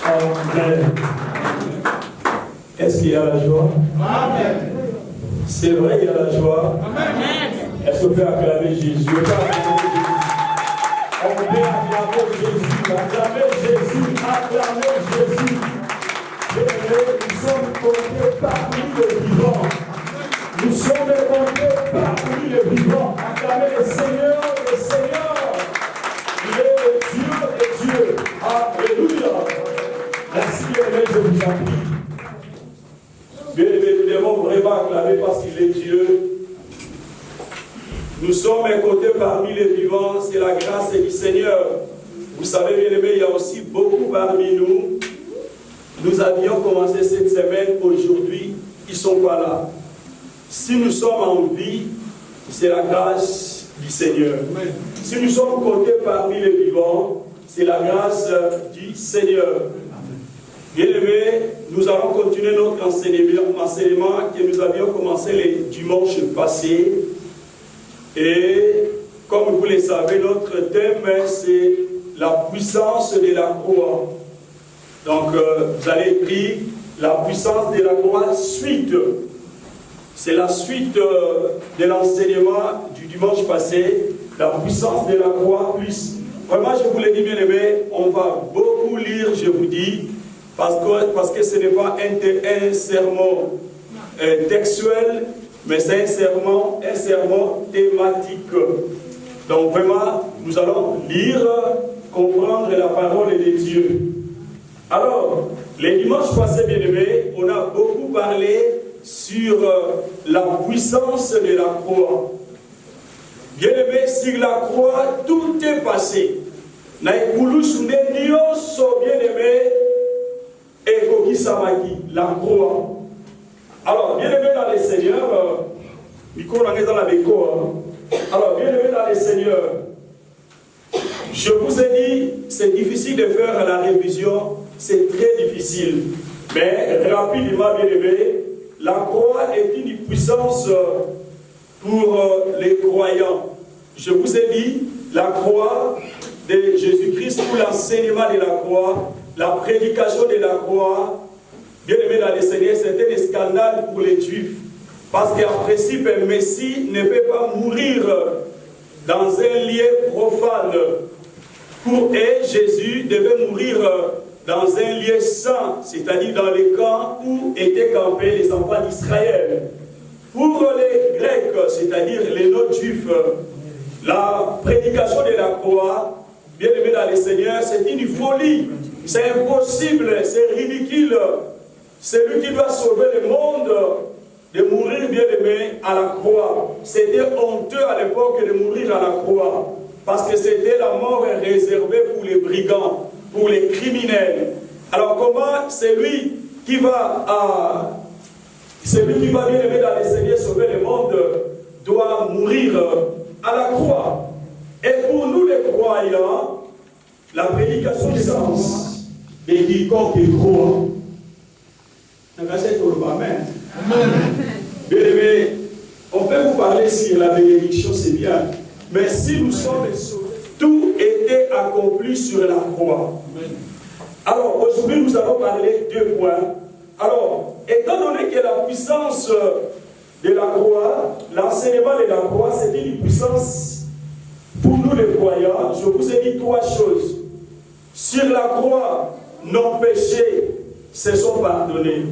Amen. Est-ce qu'il y a la joie? Amen. C'est vrai, il y a la joie. Amen. Est-ce qu'on peut acclamer Jésus? On peut acclamer Jésus. Acclamer Jésus. Acclamer Jésus. Nous sommes comptés parmi les vivants. Nous sommes comptés parmi les vivants. Acclamez le Seigneur, le Seigneur. Il est le Dieu des dieux. Alléluia. Merci, bien-aimé, je vous en prie. Bien-aimé, nous devons vraiment acclamer parce qu'il est Dieu. Nous sommes comptés parmi les vivants, c'est la grâce du Seigneur. Vous savez, bien-aimé, il y a aussi beaucoup parmi nous. Nous avions commencé cette semaine, aujourd'hui, ils ne sont pas là. Si nous sommes en vie, c'est la grâce du Seigneur. Amen. Si nous sommes comptés parmi les vivants, c'est la grâce du Seigneur. Bien-aimés, nous allons continuer notre enseignement que nous avions commencé le dimanche passé. Et comme vous le savez, notre thème, c'est la puissance de la croix. Donc, vous allez écrire la puissance de la croix suite. C'est la suite de l'enseignement du dimanche passé, la puissance de la croix plus. Vraiment, je vous l'ai dit, bien aimé, on va beaucoup lire, je vous dis, parce que ce n'est pas un sermon textuel, mais c'est un sermon thématique. Donc vraiment, nous allons lire, comprendre la parole de Dieu. Alors, les dimanches passés, bien aimés, on a beaucoup parlé sur la puissance de la croix. Bien aimé, sur la croix, tout est passé. Bien aimé, et Koki Samaki, la croix. Alors, bien aimé dans les seigneurs, alors, bien aimé dans les seigneurs, je vous ai dit, c'est difficile de faire la révision, c'est très difficile. Mais rapidement, bien aimé, la croix est une puissance pour les croyants. Je vous ai dit, la croix de Jésus-Christ, ou l'enseignement de la croix, la prédication de la croix, bien aimé dans les seigneurs, c'était un scandale pour les Juifs. Parce qu'en principe, un Messie ne peut pas mourir dans un lieu profane. Pour eux, Jésus devait mourir dans un lieu saint, c'est-à-dire dans les camps où étaient campés les enfants d'Israël. Pour les Grecs, c'est-à-dire les non-juifs, la prédication de la croix, bien aimé dans les seigneurs, c'est une folie. C'est impossible, c'est ridicule. C'est lui qui doit sauver le monde de mourir, bien aimé, à la croix. C'était honteux à l'époque de mourir à la croix. Parce que c'était la mort réservée pour les brigands, pour les criminels. Alors comment celui qui va bien aimé dans les seigneurs sauver le monde doit mourir à la croix? Et pour nous les croyants, la prédication du sens de quiconque croit. Amen. Bien aimé, on peut vous parler sur la bénédiction, c'est bien. Mais si nous sommes sauvés, tout était accompli sur la croix. Alors, aujourd'hui, nous allons parler de 2 points. Alors, étant donné que la puissance de la croix, l'enseignement de la croix, c'est une puissance pour nous les croyants, je vous ai dit 3 choses. Sur la croix, nos péchés se sont pardonnés.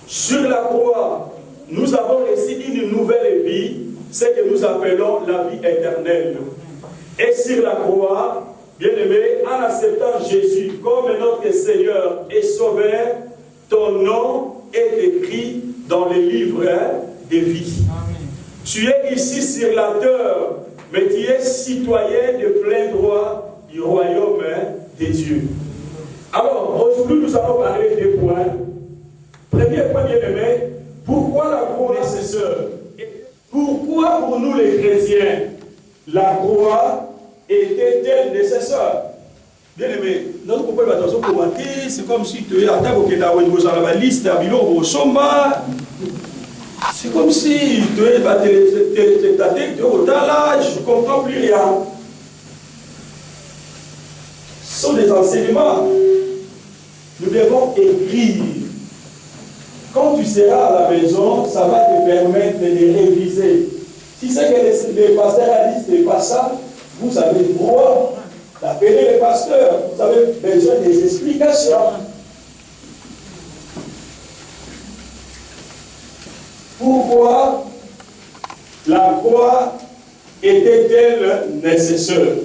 Sur la croix, nous avons reçu une nouvelle vie, ce que nous appelons la vie éternelle. Et sur la croix, bien-aimé, en acceptant Jésus comme notre Seigneur et Sauveur, ton nom est écrit dans le livre de vie. Amen. Tu es ici sur la terre, mais tu es citoyen de plein droit du royaume de Dieu. Alors, aujourd'hui, nous allons parler des points. Premier point, bien-aimé, pourquoi la croix nécessaire? Pourquoi pour nous les chrétiens, la croix était-elle nécessaire? Bien-aimé, notre propos va attention commenter, c'est comme si tu es à table au la liste à Bilo au Somba. C'est comme si tu es à ta tête au là, je ne comprends plus rien. Ce sont des enseignements. nous devons écrire. Quand tu seras à la maison, ça va te permettre de réviser. Si c'est que les pasteurs a dit, ce n'est pas ça, vous avez le droit d'appeler les pasteurs. Vous avez besoin des explications. Pourquoi la croix était-elle nécessaire?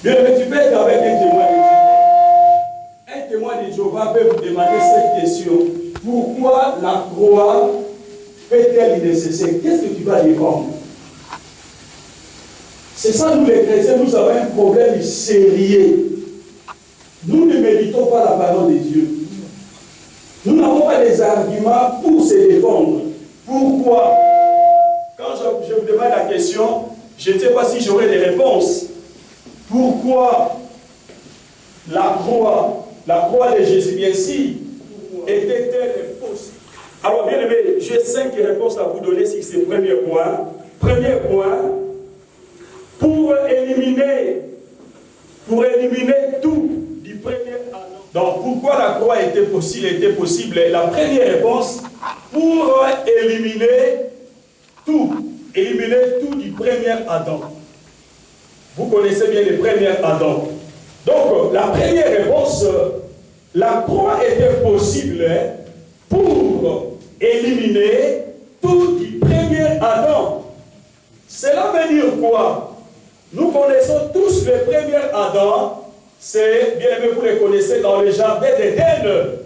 Bien, mais tu peux être avec un témoin de Jéhovah. Un témoin de Jéhovah peut vous demander cette question. Pourquoi la croix est-elle nécessaire? Qu'est-ce que tu vas défendre? C'est ça, nous les chrétiens, nous avons un problème sérieux. Nous ne méditons pas la parole de Dieu. Nous n'avons pas des arguments pour se défendre. Pourquoi? Quand je vous demande la question, je ne sais pas si j'aurai des réponses. Pourquoi la croix de Jésus, bien si, était-elle possible? Alors, bien aimé, j'ai 5 réponses à vous donner sur ce premier point. Premier point, pour éliminer tout du premier Adam. Donc, pourquoi la croix était possible? La première réponse, pour éliminer tout du premier Adam. Vous connaissez bien le premier Adam. Donc, la première réponse, la croix était possible pour éliminer tout du premier Adam. Cela veut dire quoi? Nous connaissons tous le premier Adam. C'est, bien aimé, vous le connaissez dans le jardin d'Éden.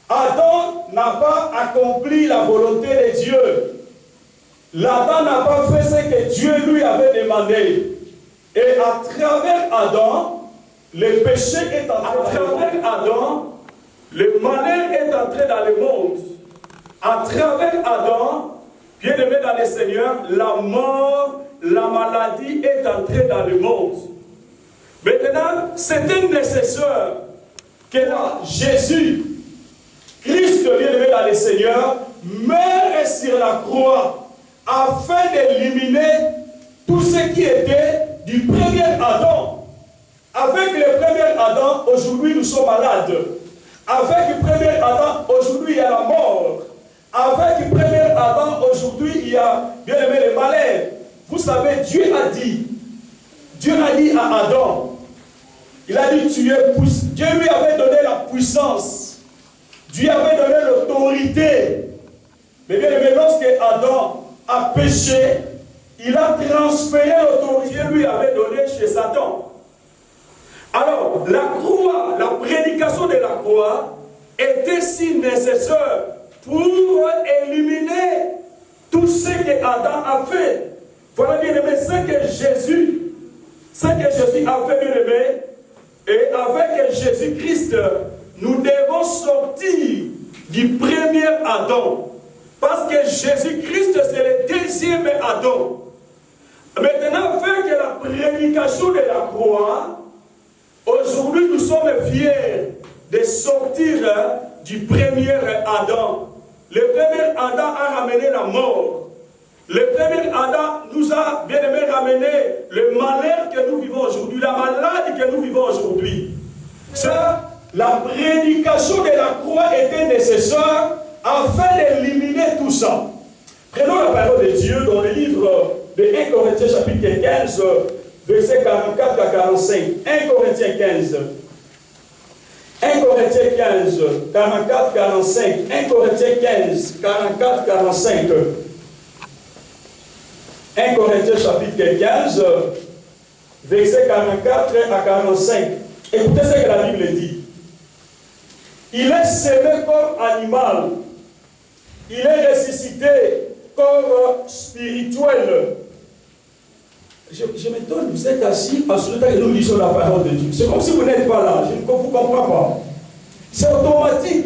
Adam n'a pas accompli la volonté de Dieu. L'Adam n'a pas fait ce que Dieu lui avait demandé. Et à travers Adam, le péché est entré. À travers Adam, le malheur est entré dans le monde. À travers Adam, bien aimé dans le Seigneur, la mort, la maladie est entrée dans le monde. Maintenant, c'était nécessaire que Jésus, Christ, bien aimé dans le Seigneur, meure sur la croix afin d'éliminer tout ce qui était du premier Adam. Avec le premier Adam, aujourd'hui nous sommes malades. Avec le premier Adam, aujourd'hui il y a la mort. Avec le premier Adam, aujourd'hui il y a, bien aimé, le malheur. Vous savez, Dieu a dit à Adam, il a dit, Dieu lui avait donné la puissance. Dieu avait donné l'autorité. Mais bien aimé, lorsque Adam a péché, il a transféré l'autorité que lui avait donnée chez Satan. Alors, la croix, la prédication de la croix était si nécessaire pour éliminer tout ce que Adam a fait. Voilà, bien aimé, ce que Jésus a fait, bien aimé, et avec Jésus-Christ, nous devons sortir du premier Adam. Parce que Jésus-Christ, c'est le deuxième Adam. Maintenant, fait que la prédication de la croix, aujourd'hui, nous sommes fiers de sortir du premier Adam. Le premier Adam a ramené la mort. Le premier Adam nous a, bien aimé, ramené le malheur que nous vivons aujourd'hui, la maladie que nous vivons aujourd'hui. Ça, la prédication de la croix était nécessaire afin d'éliminer tout ça. Prenons la parole de Dieu dans le livre de 1 Corinthiens chapitre 15, versets 44 à 45. 1 Corinthiens 15. 1 Corinthiens 15, 44, 45. 1 Corinthiens 15, 44, 45. 1 Corinthiens chapitre 15, versets 44 à 45. Écoutez ce que la Bible dit. Il est semé comme animal. Il est ressuscité comme spirituel. Je m'étonne, vous êtes assis parce que nous lisons la parole de Dieu. C'est comme si vous n'êtes pas là. Je ne vous comprends pas. C'est automatique.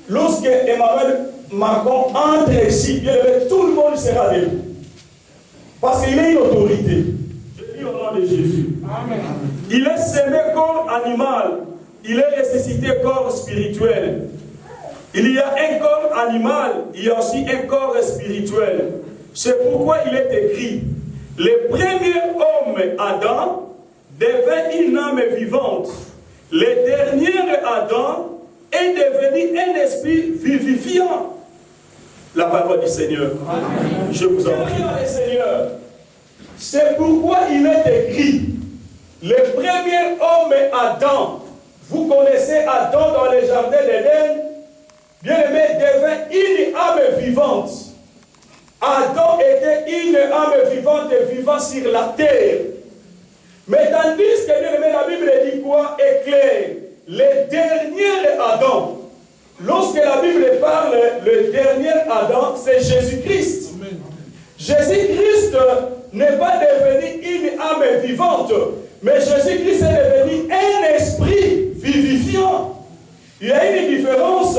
Lorsque Emmanuel Macron entre ici, bien aimé, tout le monde sera debout. Parce qu'il est une autorité. Je dis au nom de Jésus. Amen. Il est semé corps animal. Il est ressuscité corps spirituel. Il y a un corps animal, il y a aussi un corps spirituel. C'est pourquoi il est écrit, le premier homme, Adam, devint une âme vivante. le dernier Adam est devenu un esprit vivifiant. La parole du Seigneur. Amen. Je vous en prie, les Seigneurs. C'est pourquoi il est écrit, le premier homme Adam, vous connaissez Adam dans le jardin d'Éden, bien-aimé, devint une âme vivante. Adam était une âme vivante vivant sur la terre. Mais tandis que, bien-aimé, la Bible dit quoi? Est clair. Le dernier Adam. Lorsque la Bible parle, le dernier Adam, c'est Jésus-Christ. Jésus-Christ n'est pas devenu une âme vivante, mais Jésus-Christ est devenu un esprit vivifiant. Il y a une différence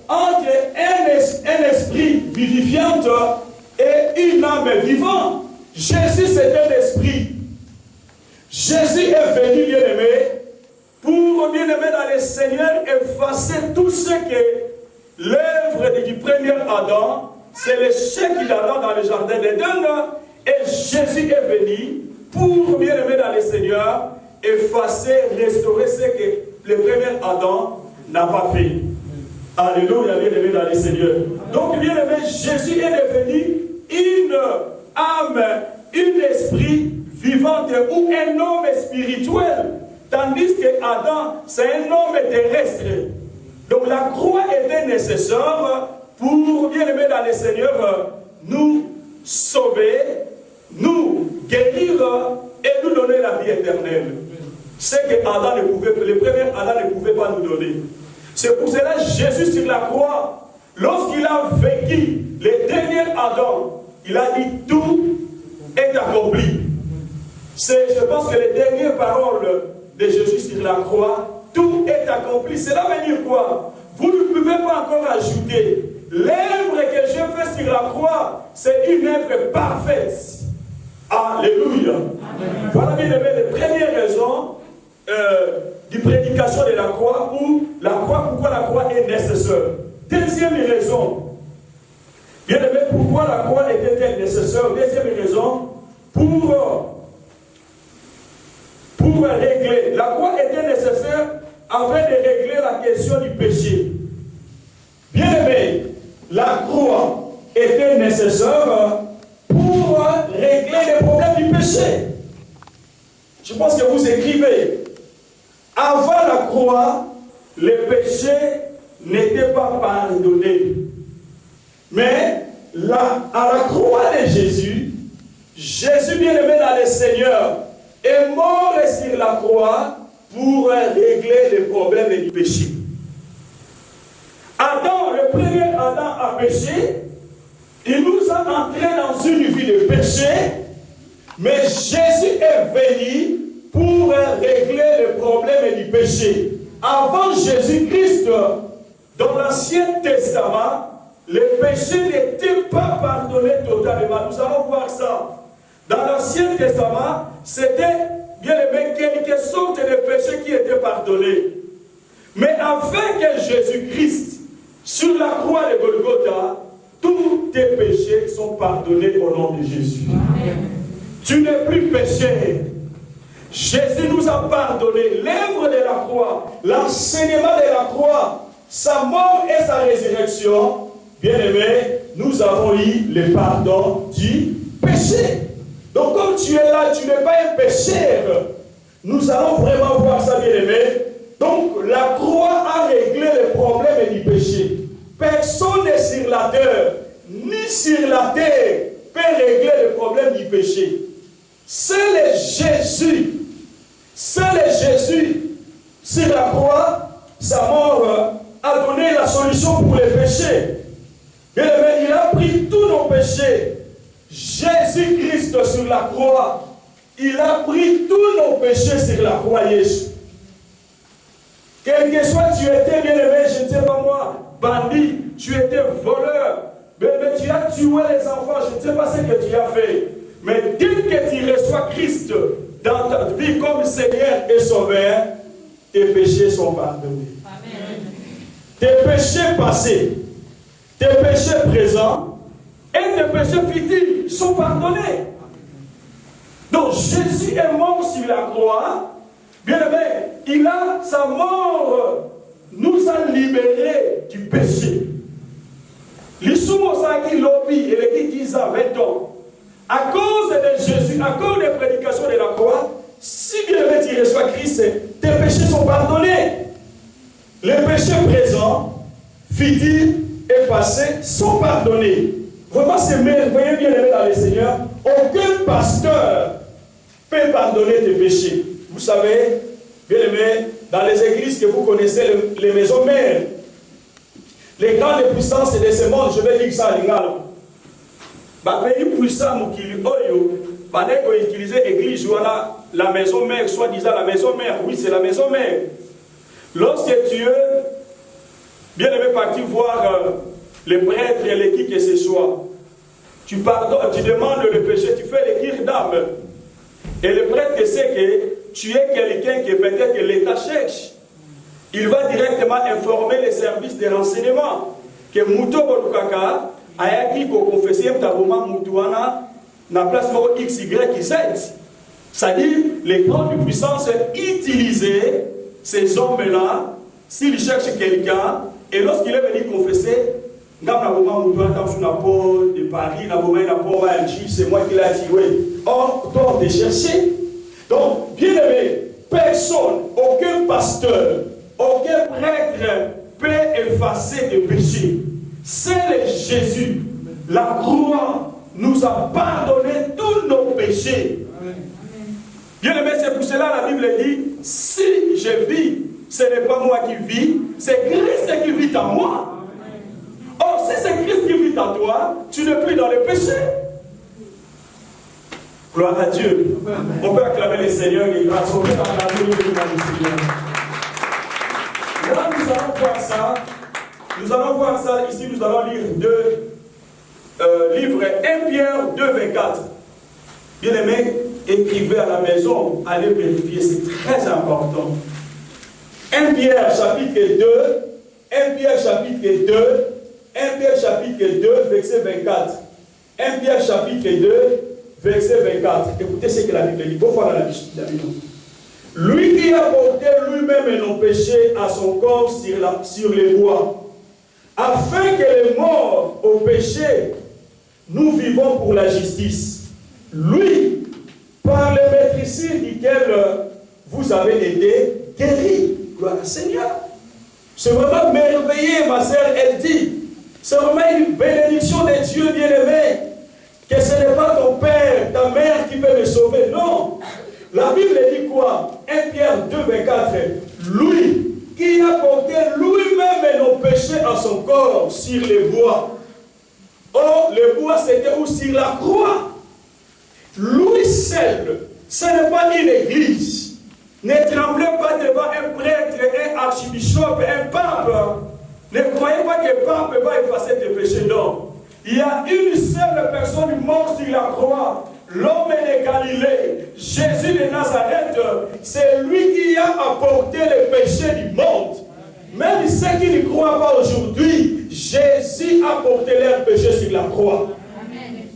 entre un esprit vivifiant et une âme vivante. Jésus, c'est un esprit. Jésus est venu, bien-aimé, pour, bien-aimé dans le Seigneur, effacer tout ce que l'œuvre du premier Adam, c'est le chef d'Adam dans le jardin d'Éden, et Jésus est venu pour, bien-aimé dans le Seigneur, effacer, restaurer ce que le premier Adam n'a pas fait. Alléluia, bien-aimé dans le Seigneur. Donc, bien-aimé, Jésus est devenu une âme, un esprit vivant ou un homme spirituel. Tandis que Adam, c'est un homme terrestre. Donc la croix était nécessaire pour, bien aimé dans le Seigneur, nous sauver, nous guérir et nous donner la vie éternelle. Ce que Adam ne pouvait, le premier Adam ne pouvait pas nous donner. C'est pour cela que Jésus sur la croix, lorsqu'il a vécu le dernier Adam, il a dit tout est accompli. Je pense que les dernières paroles de Jésus sur la croix, tout est accompli. Cela veut dire quoi? Vous ne pouvez pas encore ajouter. L'œuvre que j'ai faite sur la croix, c'est une œuvre parfaite. Alléluia. Amen. Voilà bien aimé les premières raisons de prédication de la croix, ou la croix, pourquoi la croix est nécessaire. Deuxième raison, bien aimé, pourquoi la croix était-elle nécessaire? Deuxième raison, pour régler. La croix était nécessaire afin de régler la question du péché. Bien aimé, la croix était nécessaire pour régler les problèmes du péché. Je pense que vous écrivez. Avant la croix, les péchés n'étaient pas pardonnés. Mais à la croix de Jésus, Jésus bien-aimé dans le Seigneur, est mort sur la croix pour régler les problèmes du péché. Adam, le premier Adam a péché, il nous a entrés dans une vie de péché, mais Jésus est venu pour régler les problèmes du péché. Avant Jésus-Christ, dans l'Ancien Testament, les péchés n'étaient pas pardonnés totalement. Nous allons voir ça. Dans l'Ancien Testament, c'était bien aimé quelque sorte de péchés qui étaient pardonnés. Mais afin que Jésus-Christ, sur la croix de Golgotha, tous tes péchés sont pardonnés au nom de Jésus. Amen. Tu n'es plus pécheur. Jésus nous a pardonné l'œuvre de la croix, l'enseignement de la croix, sa mort et sa résurrection. Bien aimé, nous avons eu le pardon du péché. Donc comme tu es là, tu n'es pas un pécheur. Nous allons vraiment voir ça, bien aimé. Donc la croix a réglé les problèmes du péché. Personne n'est sur la terre, ni sur la terre, peut régler les problèmes du péché. C'est Jésus. C'est Jésus. Sur la croix, sa mort a donné la solution pour les péchés. Bien aimé, il a pris tous nos péchés. Jésus-Christ sur la croix, il a pris tous nos péchés sur la croix, Jésus. Quel que soit tu étais, bien aimé, je ne sais pas moi, bandit, tu étais voleur, mais tu as tué les enfants, je ne sais pas ce que tu as fait. Mais dès que tu reçois Christ dans ta vie comme Seigneur et Sauveur, tes péchés sont pardonnés. Amen. Tes péchés passés, tes péchés présents et tes péchés futurs sont pardonnés. Donc Jésus est mort sur la croix Bien-aimé, sa mort nous a libérés du péché. Les qui lobby et les 10 ans, 20 ans, à cause de Jésus, à cause des prédications de la croix, si bien-aimé tu reçois Christ, tes péchés sont pardonnés. Les péchés présents, futurs et passés sont pardonnés. Vraiment, c'est merveilleux, bien-aimé dans le Seigneur. Aucun pasteur peut pardonner tes péchés. Vous savez, bien-aimé, dans les églises que vous connaissez, les maisons mères, les grandes puissances de ce monde, je vais dire ça à l'ingalo. Les pays puissants qui pendant qu'on utilisait l'église, la maison mère, soi-disant la maison mère, oui, c'est la maison mère. Lorsque tu es bien aimé parti voir les prêtres et les qui que ce soit, tu pardonnes, tu demandes le péché, tu fais les guirs d'âme. Et le prêtre sait que tu es quelqu'un que peut-être que l'État cherche. Il va directement informer les services de renseignement que Mouto Bolukaka a dit qu'on confessait Mtaboma Moutouana na place X, Y, Z. C'est-à-dire, les grandes puissances utilisaient ces hommes-là s'ils cherchent quelqu'un et lorsqu'il est venu confesser, de Paris, c'est moi qui l'ai tué. Or, toi, on t'a cherché. Donc, bien aimé, personne, aucun pasteur, aucun prêtre peut effacer les péchés. C'est Jésus. La croix nous a pardonné tous nos péchés. Bien aimé, c'est pour cela la Bible dit, si je vis, ce n'est pas moi qui vis, c'est Christ qui vit en moi. Or, si c'est Christ qui vit en toi, tu n'es plus dans le péché. Gloire à Dieu. Amen. On peut acclamer le Seigneur et grâce. On peut acclamer le Seigneur. Là, nous allons voir ça. Nous allons voir ça. Ici, nous allons lire deux livres. 1 Pierre 2, 24. Bien aimé, écrivez à la maison. Allez vérifier, c'est très important. 1 Pierre chapitre 2. 1 Pierre chapitre 2. 1 Pierre chapitre 2, verset 24. 1 Pierre chapitre 2, verset 24. Écoutez ce que la Bible dit. Bon, voilà la Bible. Lui qui a porté lui-même nos péchés à son corps sur les bois, afin que les morts au péché, nous vivons pour la justice. Lui, par le maîtrisme duquel vous avez été guéris. Gloire au Seigneur. C'est vraiment merveilleux, ma sœur, elle dit. C'est vraiment une bénédiction de Dieu bien-aimé. Que ce n'est pas ton père, ta mère qui peut me sauver. Non. La Bible dit quoi? 1 Pierre 2, 24. Lui qui a porté lui-même nos péchés à son corps sur les bois. Or, le bois c'était où? Sur la croix. Lui seul, ce n'est pas une église. Ne tremblez pas devant un prêtre, un archibishop, un pape. Ne croyez pas que le pape va effacer tes péchés, non. Il y a une seule personne morte sur la croix, l'homme de Galilée, Jésus de Nazareth. C'est lui qui a apporté les péchés du monde. Même ceux qui ne croient pas aujourd'hui, Jésus a porté leurs péchés sur la croix. Amen.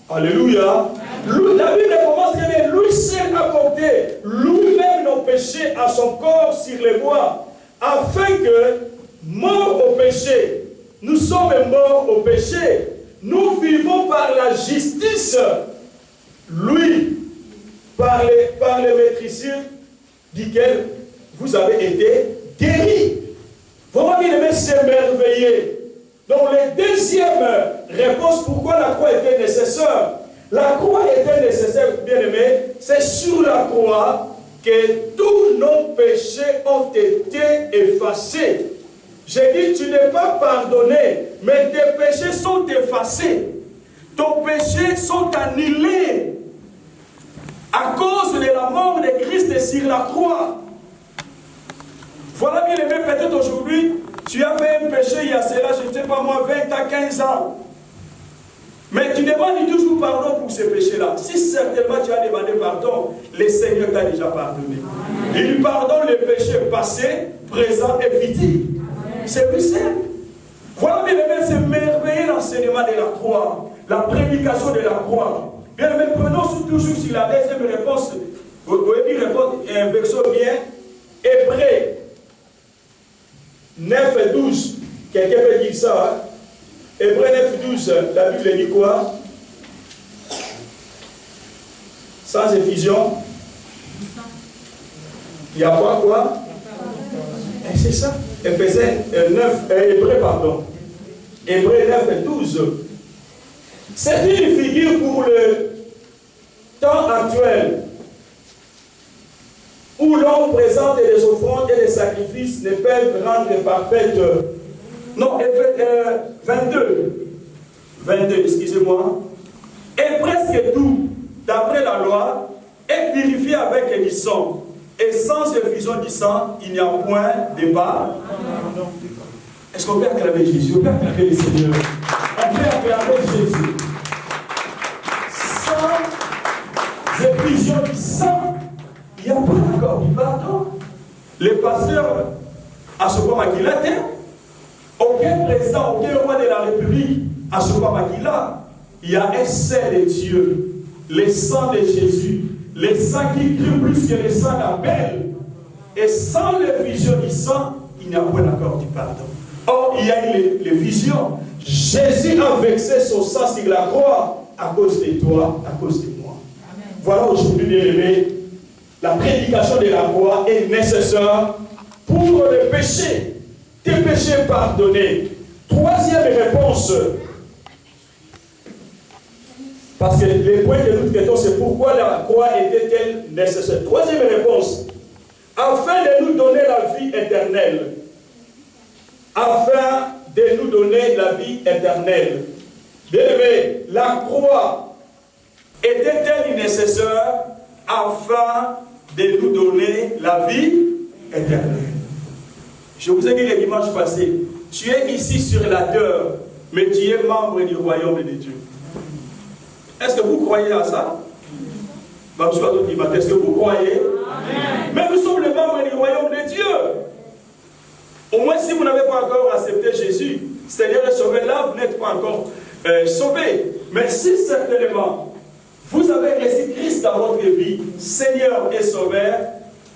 Alléluia. La Bible commence à dire, lui seul a porté lui-même nos péchés à son corps sur les bois, afin que, morts au péché, nous sommes morts au péché, nous vivons par la justice, lui, par le maîtrisme duquel vous avez été guéris. Vraiment bien aimé, c'est merveilleux. Donc, la deuxième réponse, pourquoi la croix était nécessaire? La croix était nécessaire, bien aimé, c'est sur la croix que tous nos péchés ont été effacés. J'ai dit, tu n'es pas pardonné, mais tes péchés sont effacés. Tes péchés sont annulés à cause de la mort de Christ sur la croix. Voilà bien aimé, peut-être aujourd'hui, tu as fait un péché il y a cela, je ne sais pas moi, 20 à 15 ans. Mais tu demandes toujours pardon pour ces péchés-là. Si certainement tu as demandé pardon, le Seigneur t'a déjà pardonné. Il pardonne les péchés passés, présents et futurs. C'est plus simple. Voilà, bien aimé, c'est merveilleux l'enseignement de la croix, la prédication de la croix. Bien aimé, prenons toujours sur la deuxième réponse. Vous pouvez répondre versons bien, Hébreux 9 et 12. Quelqu'un peut dire ça, hein? Hébreux 9 et 12, la Bible dit quoi? Sans effusion, il n'y a pas quoi? Et c'est ça. Hébreux, pardon. Hébreux 9 et 12. C'est une figure pour le temps actuel où l'on présente des offrandes et des sacrifices ne peuvent rendre parfaite. Non, 22, excusez-moi. Et presque tout, d'après la loi, est purifié avec du sang. Et sans effusion du sang, il n'y a point de pas. Est-ce qu'on peut acclamer Jésus? On peut acclamer le Seigneur. On peut acclamer Jésus. Sans effusion du sang, il n'y a pas d'accord du pardon. Les pasteurs, à ce point qu'il a, aucun président, aucun roi de la République, à ce point qu'il a, il y a un seul de Dieu, le sang de Jésus, le sang qui brille plus que le sang d'Abel. Et sans l'effusion du sang, il n'y a pas d'accord du pardon. Or, il y a une vision. Jésus a versé son sang sur la croix à cause de toi, à cause de moi. Amen. Voilà aujourd'hui, bien aimé, la prédication de la croix est nécessaire pour le péché. Tes péchés pardonnés. Troisième réponse. Parce que les points que nous traitons, c'est pourquoi la croix était-elle nécessaire. Troisième réponse. Afin de nous donner la vie éternelle. Afin de nous donner la vie éternelle. Bien aimé, la croix était-elle nécessaire afin de nous donner la vie éternelle? Je vous ai dit le dimanche passé, tu es ici sur la terre, mais tu es membre du royaume de Dieu. Est-ce que vous croyez à ça? Est-ce que vous croyez? Amen. Mais nous sommes les membres du royaume de Dieu. Au moins, si vous n'avez pas encore accepté Jésus, Seigneur est sauvé, là, vous n'êtes pas encore sauvé. Mais si certainement, vous avez reçu Christ dans votre vie, Seigneur est sauveur,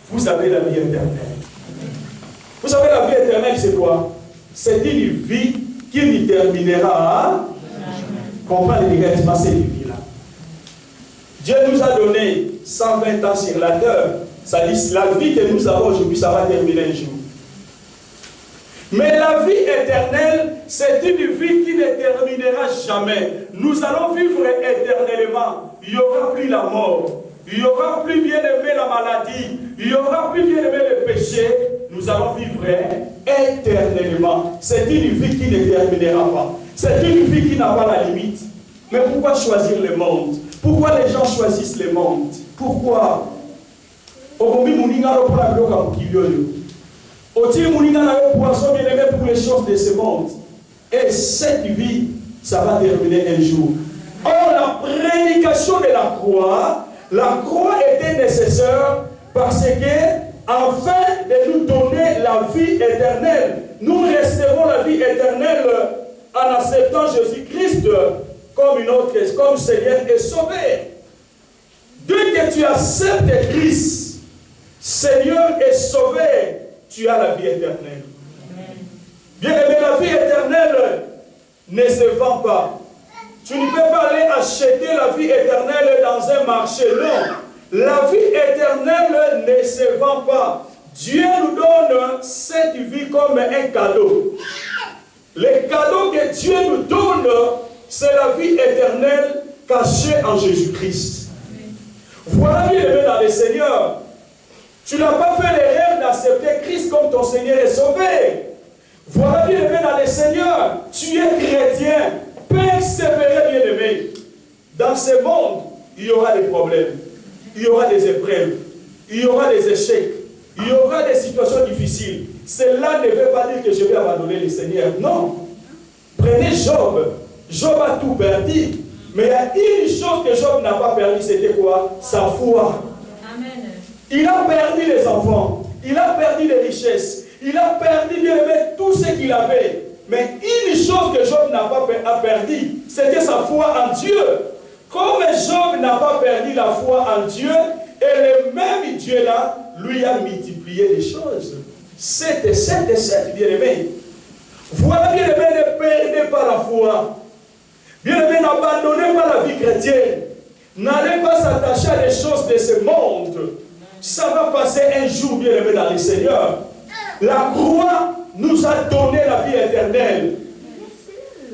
vous avez la vie éternelle. Vous savez, la vie éternelle, c'est quoi? C'est une vie qui ne terminera. Comprends directement cette vie-là. Dieu nous a donné 120 ans sur la terre. Ça dit, la vie que nous avons aujourd'hui, ça va terminer un jour. Mais la vie éternelle, c'est une vie qui ne terminera jamais. Nous allons vivre éternellement. Il n'y aura plus la mort. Il n'y aura plus, bien aimé, la maladie. Il n'y aura plus, bien aimé, le péché. Nous allons vivre éternellement. C'est une vie qui ne terminera pas. C'est une vie qui n'a pas la limite. Mais pourquoi choisir le monde? Pourquoi les gens choisissent le monde? Pourquoi? Pour les choses de ce monde. Et cette vie, ça va terminer un jour. Or, la prédication de la croix était nécessaire parce que, afin de nous donner la vie éternelle, nous recevons la vie éternelle en acceptant Jésus-Christ comme Seigneur et Sauveur. Dès que tu acceptes Christ, Seigneur et Sauveur, tu as la vie éternelle. Bien aimé, la vie éternelle ne se vend pas. Tu ne peux pas aller acheter la vie éternelle dans un marché. Non. La vie éternelle ne se vend pas. Dieu nous donne cette vie comme un cadeau. Le cadeau que Dieu nous donne, c'est la vie éternelle cachée en Jésus-Christ. Voilà, bien aimé dans le Seigneur. Tu n'as pas fait l'erreur d'accepter Christ comme ton Seigneur et Sauveur. Voilà, bien aimé dans le Seigneur. Tu es chrétien. Persévérer, bien aimé. Dans ce monde, il y aura des problèmes. Il y aura des épreuves. Il y aura des échecs. Il y aura des situations difficiles. Cela ne veut pas dire que je vais abandonner le Seigneur. Non. Prenez Job. Job a tout perdu. Mais il y a une chose que Job n'a pas perdu, c'était quoi? Sa foi. Amen. Il a perdu les enfants. Il a perdu les richesses. Il a perdu, bien aimé, tout ce qu'il avait. Mais une chose que Job n'a pas perdu, c'était sa foi en Dieu. Comme Job n'a pas perdu la foi en Dieu, et le même Dieu là, lui a multiplié les choses. 7 et 7 et 7, bien-aimés. Voilà, bien-aimés, ne perdez pas la foi. Bien-aimés, n'abandonnez pas la vie chrétienne. N'allez pas s'attacher à des choses de ce monde. Ça va passer un jour, bien-aimés, dans le Seigneur. La croix nous a donné la vie éternelle.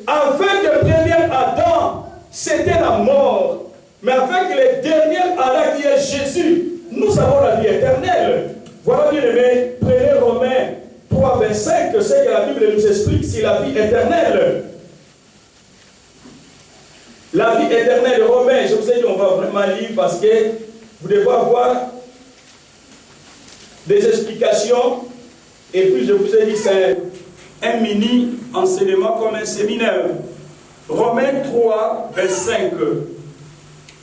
Avec le premier Adam, c'était la mort. Mais avec le dernier Adam qui est Jésus, nous avons la vie éternelle. Voilà, bien aimé, prenez Romains 3, 25, c'est que la Bible nous explique, c'est la vie éternelle. La vie éternelle, Romains, je vous ai dit, on va vraiment lire parce que vous devez avoir des explications. Et puis je vous ai dit, c'est un mini enseignement comme un séminaire. Romains 3, 25.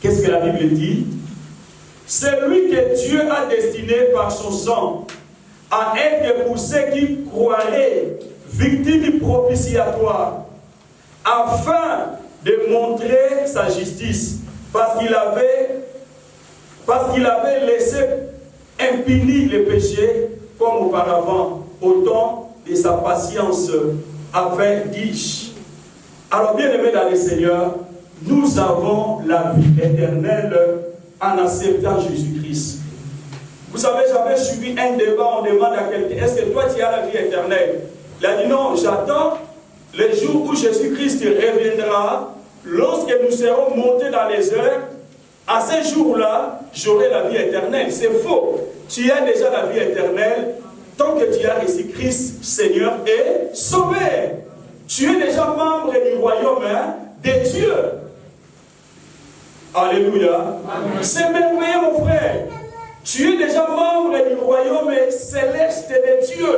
Qu'est-ce que la Bible dit? C'est lui que Dieu a destiné par son sang à être pour ceux qui croiraient victime propitiatoire, afin de montrer sa justice, parce qu'il avait laissé impunis les péchés comme auparavant, au temps de sa patience, afin dis. Alors, bien aimés dans le Seigneur, nous avons la vie éternelle en acceptant Jésus-Christ. Vous savez, j'avais suivi un débat, on demande à quelqu'un, est-ce que toi tu as la vie éternelle? Il a dit non, j'attends le jour où Jésus-Christ reviendra, lorsque nous serons montés dans les airs, à ce jour-là, j'aurai la vie éternelle. C'est faux. Tu as déjà la vie éternelle tant que tu as reçu Christ, Seigneur et Sauveur. Tu es déjà membre du royaume de Dieu. Alléluia. C'est merveilleux, mon frère. Tu es déjà membre du royaume céleste de Dieu.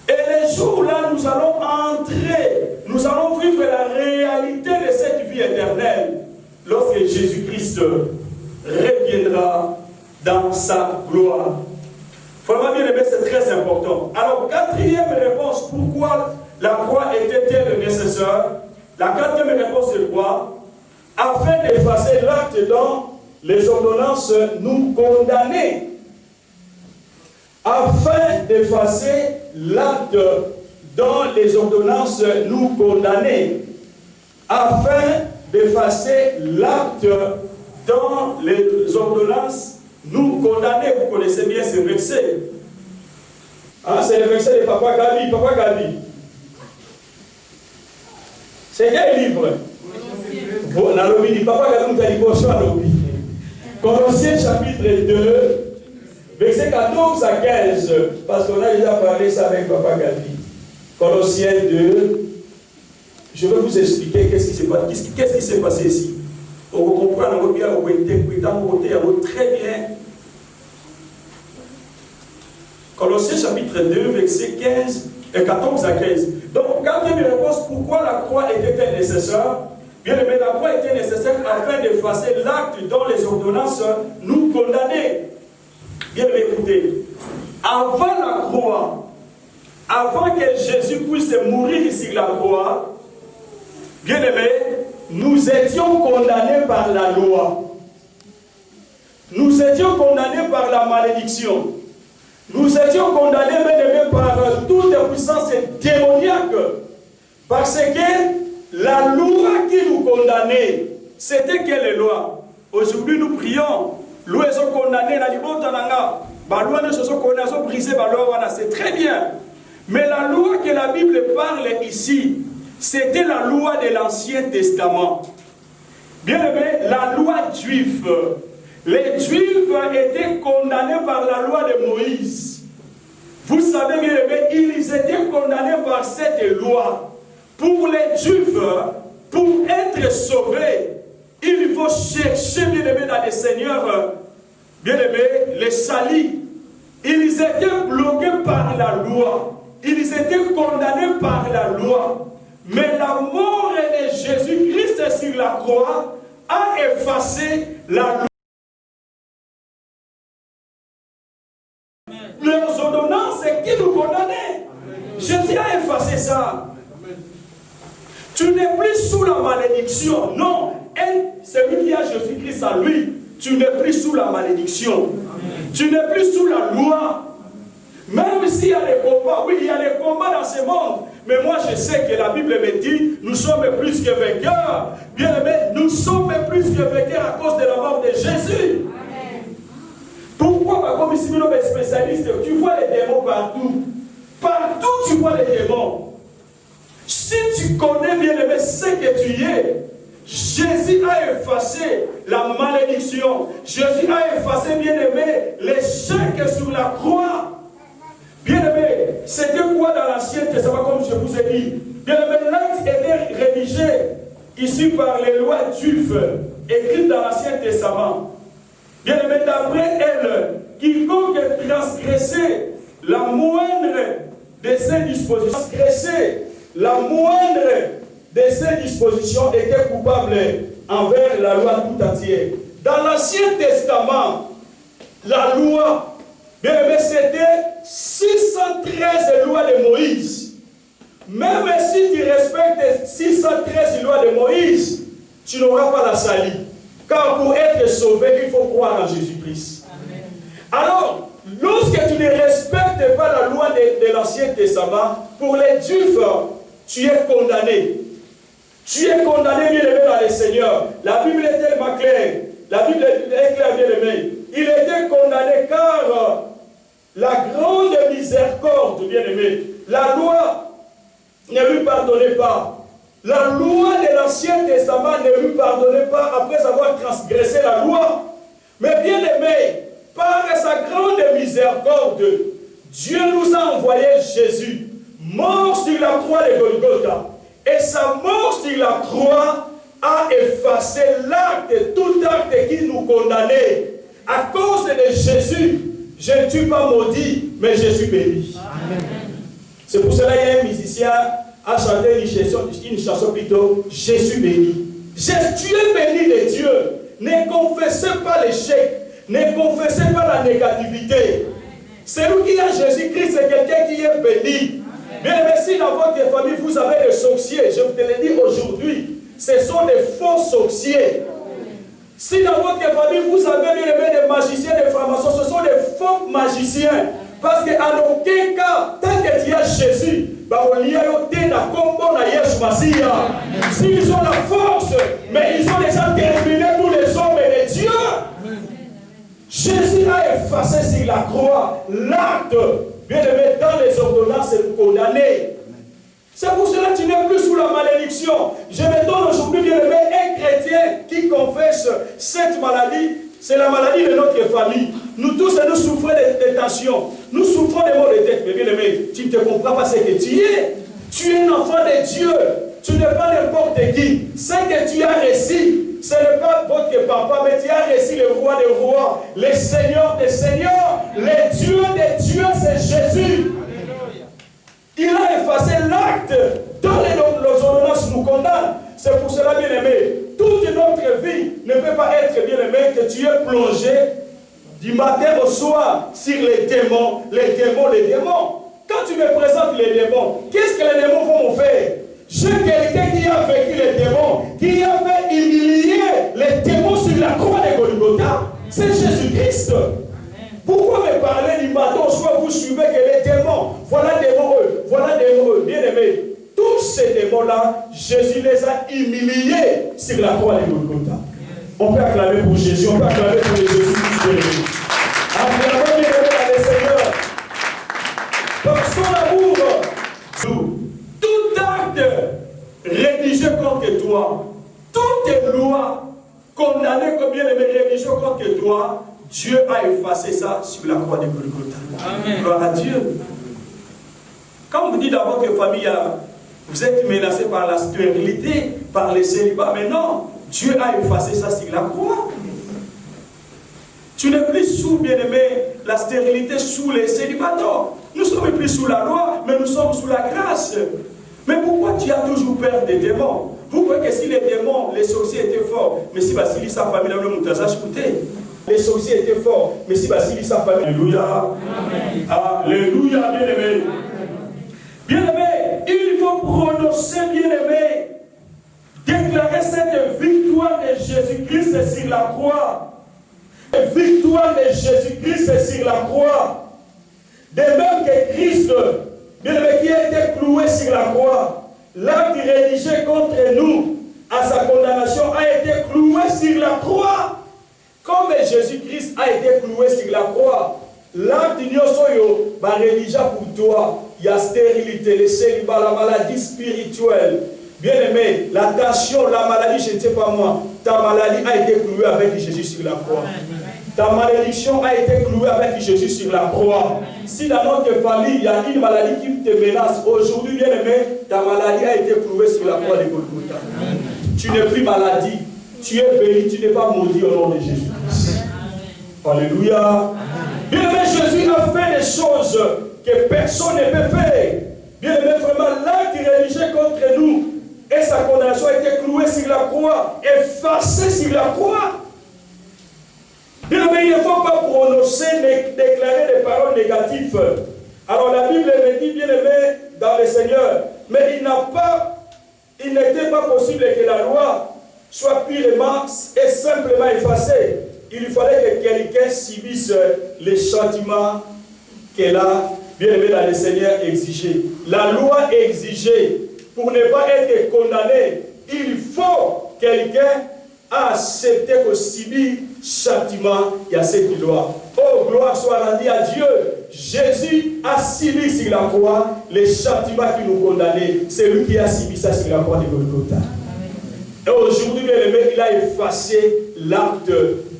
Et les jours-là, nous allons entrer, nous allons vivre la réalité de cette vie éternelle lorsque Jésus-Christ reviendra dans sa gloire. Vraiment bien aimé, c'est très important. Alors, quatrième réponse, pourquoi la croix était-elle nécessaire? La quatrième réponse, c'est quoi? Afin d'effacer l'acte dont les ordonnances nous condamnaient. Afin d'effacer l'acte dont les ordonnances nous condamnaient. Afin d'effacer l'acte dont les ordonnances nous condamnaient. Vous connaissez bien ce verset. Hein, c'est le verset de Papa Gabi. Papa Gabi. C'est quel livre? Bon, dans le midi, Papa Gabi nous a dit bonjour à l'objet. Colossiens chapitre 2, verset 14 à 15, parce qu'on a déjà parlé ça avec Papa Gabi. Colossiens 2, je vais vous expliquer qu'est-ce qui s'est passé ici. On va comprendre bien, on va interpréter très bien. Colossiens chapitre 2, verset 14 à 15. Donc, quatrième réponse, pourquoi la croix était-elle nécessaire? Bien aimé, la croix était nécessaire afin d'effacer l'acte dont les ordonnances nous condamnaient. Bien aimé, écoutez. Avant la croix, avant que Jésus puisse mourir sur la croix, bien aimé, nous étions condamnés par la loi. Nous étions condamnés par la malédiction. Nous étions condamnés, bien aimé, par toute puissance démoniaque. Parce que la loi qui nous condamnait, c'était quelle loi? Aujourd'hui, nous prions. Loi est condamnée, c'est très bien. Mais la loi que la Bible parle ici, c'était la loi de l'Ancien Testament. Bien aimé, la loi juive. Les Juifs étaient condamnés par la loi de Moïse. Vous savez, bien aimé, ils étaient condamnés par cette loi. Pour les Juifs, pour être sauvés, il faut chercher, bien aimé, dans les seigneurs, bien aimé, les salis. Ils étaient bloqués par la loi. Ils étaient condamnés par la loi. Mais la mort de Jésus-Christ sur la croix a effacé la loi. Leurs ordonnances qui nous condamnaient. Jésus a effacé ça. Tu n'es plus sous la malédiction. Non. Celui qui a Jésus-Christ à lui, tu n'es plus sous la malédiction. Tu n'es plus sous la loi. Même s'il y a des combats, oui, il y a des combats dans ce monde. Mais moi, je sais que la Bible me dit, nous sommes plus que vainqueurs. Bien aimé, nous sommes plus que vainqueurs à cause de la mort de Jésus. Amen. Pourquoi, comme ici, nous sommes spécialistes, tu vois les démons partout. Partout, tu vois les démons. Si tu connais, bien aimé, ce que tu es, Jésus a effacé la malédiction. Jésus a effacé, bien aimé, l'échec sur la croix. Bien aimé, c'était quoi dans l'Ancien Testament, comme je vous ai dit? Bien aimé, l'acte était rédigé ici par les lois juives, écrites dans l'Ancien Testament. Bien aimé, d'après elle, quiconque transgressait la moindre de ces dispositions, la moindre de ces dispositions était coupable envers la loi tout entière. Dans l'Ancien Testament, la loi, bien aimé, c'était 613 lois de Moïse. Même si tu respectes 613 lois de Moïse, tu n'auras pas la salie. Car pour être sauvé, il faut croire en Jésus-Christ. Alors, lorsque tu ne respectes pas la loi de l'Ancien Testament, pour les Juifs, tu es condamné. Tu es condamné, bien aimé, dans le Seigneur. La Bible est tellement claire. La Bible est claire, bien aimé. Il était condamné car la grande miséricorde, bien aimé, la loi ne lui pardonnait pas. La loi de l'Ancien Testament ne lui pardonnait pas après avoir transgressé la loi. Mais bien aimé, par sa grande miséricorde, Dieu nous a envoyé Jésus, mort sur la croix de Golgotha. Et sa mort sur la croix a effacé l'acte, tout acte qui nous condamnait. À cause de Jésus, je ne suis pas maudit, mais je suis béni. C'est pour cela qu'il y a un musicien a chanté une chanson plutôt, je suis béni. Tu es béni de Dieu. Ne confessez pas l'échec. Ne confessez pas la négativité. Celui qui a Jésus-Christ, c'est quelqu'un qui est béni. Bien aimé, si dans votre famille vous avez des sorciers, je vous te le dis aujourd'hui, ce sont des faux sorciers. Si dans votre famille vous avez bien aimé des magiciens, des francs-maçons, ce sont des faux magiciens. Parce qu'en aucun cas, tant que tu as Jésus, s'ils ont la force, mais ils ont déjà terminé tous les hommes et les dieux. Jésus a effacé sur la croix l'acte, bien aimé, dans les ordonnances condamnées. C'est pour cela que tu n'es plus sous la malédiction. Je me donne aujourd'hui, bien aimé, un chrétien qui confesse cette maladie. C'est la maladie de notre famille. Nous tous, nous souffrons de tensions. Nous souffrons des maux de tête. Mais bien aimé, tu ne te comprends pas ce que tu es. Tu es un enfant de Dieu. Tu n'es pas n'importe qui. Ce que tu as reçu, ce n'est pas votre papa, mais tu as reçu le roi des rois, le Seigneur des seigneurs, le Dieu des dieux, c'est Jésus. Il a effacé l'acte dans les ordonnances nous condamnent. C'est pour cela, bien aimé, toute notre vie ne peut pas être, bien aimé, que tu es plongé du matin au soir sur les démons, les démons, les démons. Quand tu me présentes les démons, qu'est-ce que les démons vont me faire? J'ai quelqu'un qui a vécu les démons, qui a fait humilier les démons sur la croix de Golgotha. C'est Jésus-Christ. Pourquoi me parler du matin au soir, vous suivez que les démons, voilà démons eux, voilà démons eux, bien aimés. Tous ces démons-là, Jésus les a humiliés sur la croix de Golgotha. On peut acclamer pour Jésus, on peut acclamer pour les Jésus. Acclamons bien aimé dans le Seigneur. Par son amour, tout acte rédigé contre toi, toute loi condamnée comme bien aimé rédigé contre toi, Dieu a effacé ça sur la croix de Golgotha. Amen. Gloire à Dieu. Quand vous dites dans votre famille, vous êtes menacé par la stérilité, par les célibats, mais non, Dieu a effacé ça sur la croix. Tu n'es plus sous, bien-aimé, la stérilité, sous les célibataires. Nous ne sommes plus sous la loi, mais nous sommes sous la grâce. Mais pourquoi tu as toujours peur des démons? Vous croyez que si les démons, les sorciers étaient forts, mais si Basili, sa famille, le Moutaza, écoutez, les sorciers étaient forts, mais si Basili, sa famille, alléluia, alléluia, bien-aimé. Bien-aimé, il faut prononcer, bien-aimé, déclarer cette victoire de Jésus-Christ sur la croix. La victoire de Jésus-Christ sur la croix. De même que Christ, bien-aimé, qui a été cloué sur la croix, l'acte rédigé contre nous, à sa condamnation, a été cloué sur la croix. Comme Jésus-Christ a été cloué sur la croix, l'acte nyosoyo va rédiger pour toi. Il y a stérilité, le célibat, la maladie spirituelle. Bien-aimé, la tension, la maladie, je ne sais pas moi, ta maladie a été clouée avec Jésus sur la croix. Ta malédiction a été clouée avec Jésus sur la croix. Si dans notre famille, il y a une maladie qui te menace, aujourd'hui, bien-aimé, ta maladie a été clouée sur la croix de Golgotha. Tu n'es plus maladie, tu es béni, tu n'es pas maudit au nom de Jésus. Alléluia. Bien-aimé, Jésus a fait des choses que personne ne peut faire. Bien-aimé, vraiment, l'acte rédigé contre nous et sa condamnation a été clouée sur la croix, effacée sur la croix. Bien-aimé, il ne faut pas prononcer, déclarer des paroles négatives. Alors la Bible me dit, bien-aimé, dans le Seigneur, mais il n'était pas possible que la loi soit purement et simplement effacée. Il fallait que quelqu'un subisse les châtiments qu'elle a, bien-aimé, dans le Seigneur exigé. La loi exigeait, pour ne pas être condamné, il faut quelqu'un accepter que subit châtiment, il y a cette loi. Oh, gloire soit rendue à Dieu. Jésus a subi sur la croix les châtiments qui nous condamnaient. C'est lui qui a subi ça sur la croix de Golgotha. Et aujourd'hui, bien aimé, il a effacé l'acte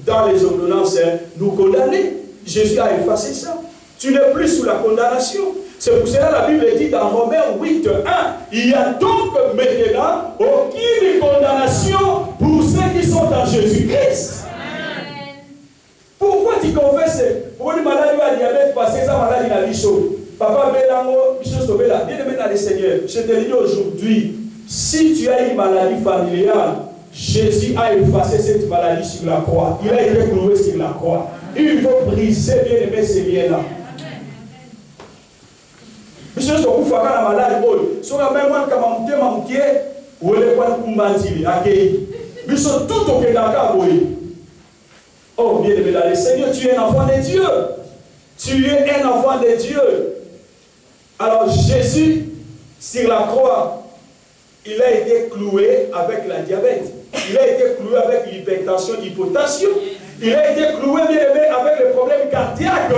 dans les ordonnances nous condamner. Jésus a effacé ça. Tu n'es plus sous la condamnation. C'est pour cela que la Bible dit dans Romains 8, 1, il y a donc maintenant aucune condamnation pour ceux qui sont en Jésus-Christ. Pourquoi tu confesses? Pour une maladie à diabète, parce que ça maladie la bichot. Papa Bélango, bichot Sobela, bien-aimé dans le Seigneur, je te dis aujourd'hui, si tu as une maladie familiale, Jésus a effacé cette maladie sur la croix. Il a été cloué sur la croix. Il faut briser, bien-aimé, ces liens-là. Bichot Sobela, la maladie, si on a même un camamouté, mamouté, ou le point de Kumbanzili, accueilli. Bichot tout au Kédaka, oui. Oh, bien-aimé dans le Seigneur, tu es un enfant de Dieu. Tu es un enfant de Dieu. Alors Jésus, sur la croix, il a été cloué avec la diabète. Il a été cloué avec l'hypertension, l'hypotension. Il a été cloué, bien-aimé, avec les problèmes cardiaques.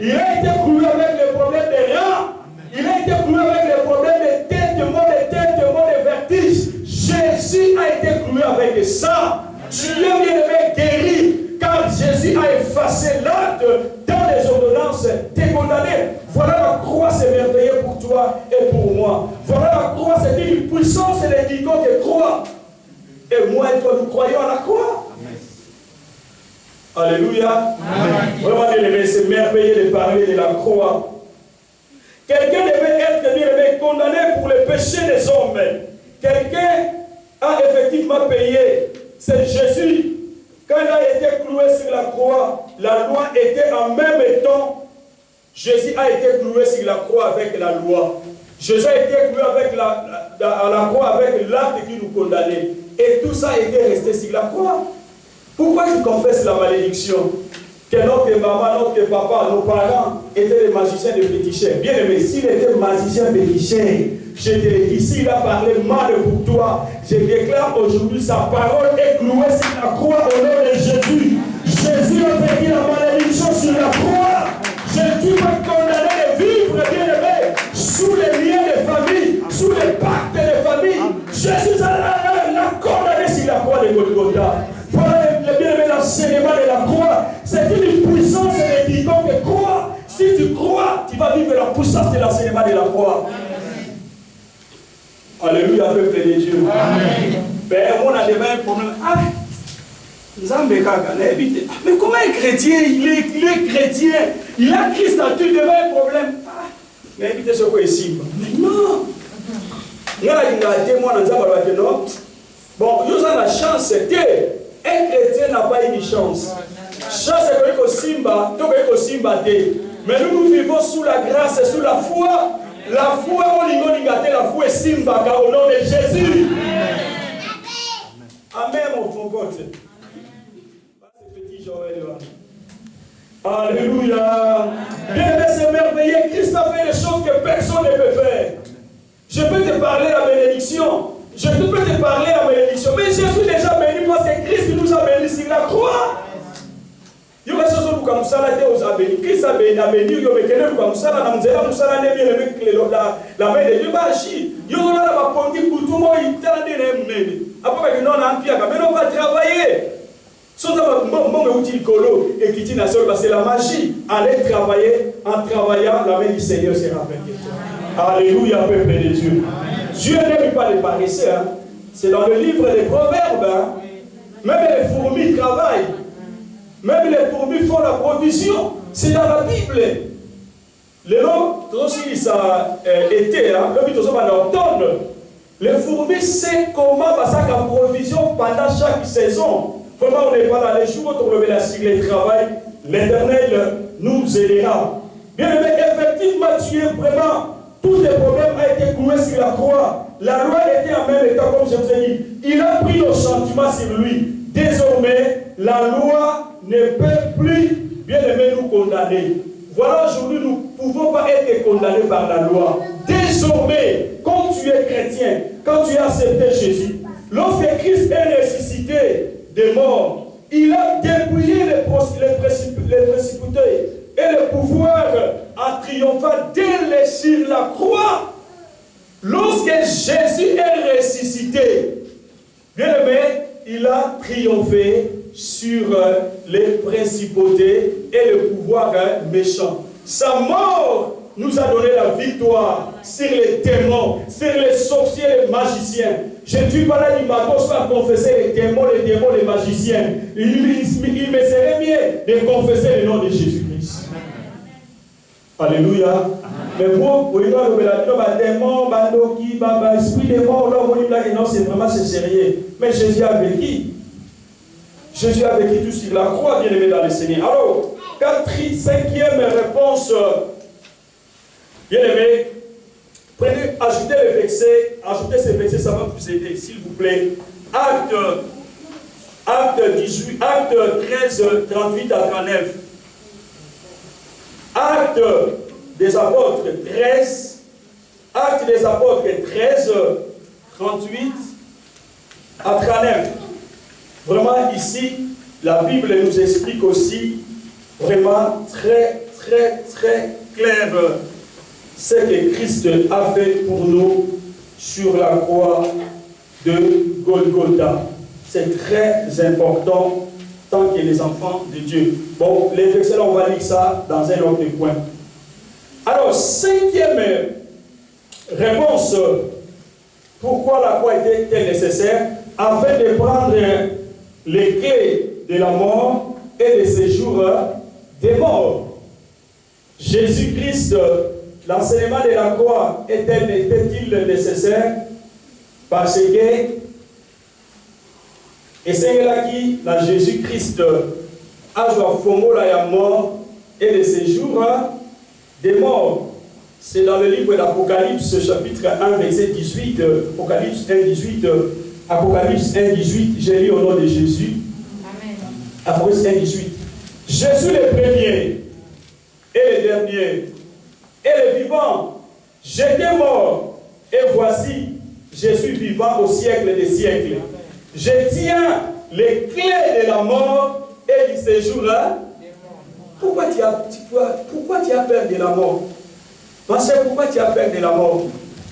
Il a été cloué avec les problèmes des reins. Il a été cloué avec les problèmes de tête, de vertige. Jésus a été cloué avec ça. Tu es, bien-aimé, guéri. Car Jésus a effacé l'acte dans les ordonnances, t'es condamné. Voilà la croix, c'est merveilleux pour toi et pour moi. Voilà la croix, c'est une puissance et les quiconque croient. Et moi et toi, nous croyons à la croix. Amen. Alléluia. Amen. Vraiment, c'est merveilleux de parler de la croix. Quelqu'un devait être condamné pour les péchés des hommes. Quelqu'un a effectivement payé. C'est Jésus. Quand il a été cloué sur la croix, la loi était en même temps. Jésus a été cloué sur la croix avec la loi. Jésus a été cloué avec à la croix avec l'acte qui nous condamnait. Et tout ça était resté sur la croix. Pourquoi tu confesses la malédiction? Que notre maman, notre papa, nos parents étaient des magiciens de féticheurs. Bien aimé, s'il était magicien féticheur, je te le dis, s'il a parlé mal pour toi, je déclare aujourd'hui sa parole est clouée sur la croix au nom de Jésus. Jésus a payé la malédiction sur la croix. Jésus va condamner de vivre, bien aimé, sous les liens de famille, sous les pactes de famille. Jésus l'a condamné sur la croix de Golgotha. Voilà le bien aimé, l'enseignement de la croix. C'est une puissance de quiconque croit. Si tu crois, tu vas vivre la puissance de l'enseignement de la croix. Alléluia, peuple de Dieu. Amen. Père, on a déjà un problème. Ah, mais comment un chrétien, il est chrétien, il a Christ en tout, devant un problème. Ah, mais évitez ce qu'on est ici. Mais non. Il y a un non. Bon, nous avons la chance. Un chrétien n'a pas une chance. Chance est que Simba, mais nous vivons sous la grâce et sous la foi. La foi, la foi est Simba, au nom de Jésus. Amen, mon frère. Alléluia. Bien, c'est merveilleux. Christ a fait des choses que personne ne peut faire. Je peux te parler la bénédiction. Je peux te parler la bénédiction. Mais je suis déjà béni parce que Christ nous a bénis sur la croix. Il y a des choses comme ça, là, Christ a béni, il y a des choses comme ça, là, la main de Dieu va agir. Il y a des choses pour tout le monde, il y a des choses. Après, on va travailler. C'est la magie. Aller travailler, en travaillant, la main du Seigneur sera bénie. Alléluia, peuple de Dieu. Dieu n'aime pas les paresseux. Hein. C'est dans le livre des Proverbes. Hein. Même les fourmis travaillent. Même les fourmis font la provision. C'est dans la Bible. Les noms, aussi ça été, les fourmis savent comment passer la provision pendant chaque saison. Vraiment, on n'est pas dans les jours où on revient la sigle et travail. L'Éternel nous aidera. Bien aimé, effectivement, tu es vraiment. Tous les problèmes ont été cloués sur la croix. La loi était en même état, comme je vous ai dit. Il a pris nos sentiments sur lui. Désormais, la loi ne peut plus, bien aimé, nous condamner. Voilà, aujourd'hui, nous ne pouvons pas être condamnés par la loi. Désormais, quand tu es chrétien, quand tu as accepté Jésus, lorsque Christ est ressuscité des morts, il a dépouillé les précipités et le pouvoir a triomphé dès sur la croix. Lorsque Jésus est ressuscité, bien aimé, il a triomphé sur les principautés et le pouvoir méchant. Sa mort nous a donné la victoire sur les démons, sur les sorciers et les magiciens. Je ne suis pas là, il m'a pas confessé les démons, les magiciens. Il me serait mieux de confesser le nom de Jésus-Christ. Alléluia. Mais vous, vous dites, démon, bandoki, baba, esprit de mort, non, c'est vraiment sérieux. Mais Jésus a vécu. Jésus a vécu tout sur la croix, bien aimé dans le Seigneur. Alors, cinquième réponse, bien aimé, prenez, ajoutez le verset, ajoutez ce verset, ça va vous aider, s'il vous plaît. Acte 13, 38 à 39. Acte des apôtres 13, Acte des apôtres 13, 38 à 39. Vraiment ici, la Bible nous explique aussi vraiment très clair ce que Christ a fait pour nous sur la croix de Golgotha. C'est très important tant que les enfants de Dieu. Bon, les versets là, on va lire ça dans un autre point. Alors, cinquième réponse, pourquoi la croix était nécessaire? Afin de prendre les clés de la mort et de séjour des morts. Jésus-Christ, l'enseignement de la croix était-il nécessaire? Parce que, et c'est là qui, la Jésus-Christ, a joué la mort et le séjour des morts. C'est dans le livre d'Apocalypse, chapitre 1, verset 18, Apocalypse 1, 18, Apocalypse 1, 18, j'ai lu au nom de Jésus. Amen. Apocalypse 1, 18. Jésus le premier et le dernier et le vivant. J'étais mort et voici, je suis vivant au siècle des siècles. Je tiens les clés de la mort et du séjour. Pourquoi tu as peur de la mort? Parce que pourquoi tu as peur de la mort?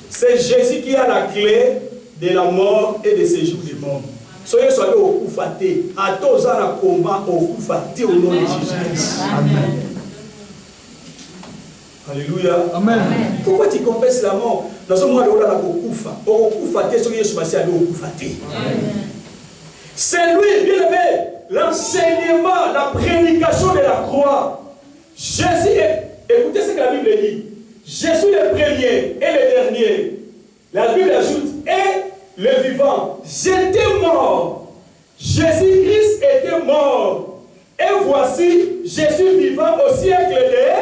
C'est Jésus qui a la clé de la mort et de séjour des morts. Soyez au coup faté. À tous à combat au coup faté au nom de Jésus-Christ. Amen. Alléluia. Amen. Pourquoi tu confesses la mort? Dans ce moment-là, on a beaucoup faté. Au coup faté, soyez passé à l'eau faté. C'est lui, bien aimé, l'enseignement, la prédication de la croix. Jésus est, écoutez ce que la Bible dit. Jésus le premier et le dernier. La Bible ajoute, et le vivant. J'étais mort. Jésus-Christ était mort. Et voici, Jésus vivant au siècle des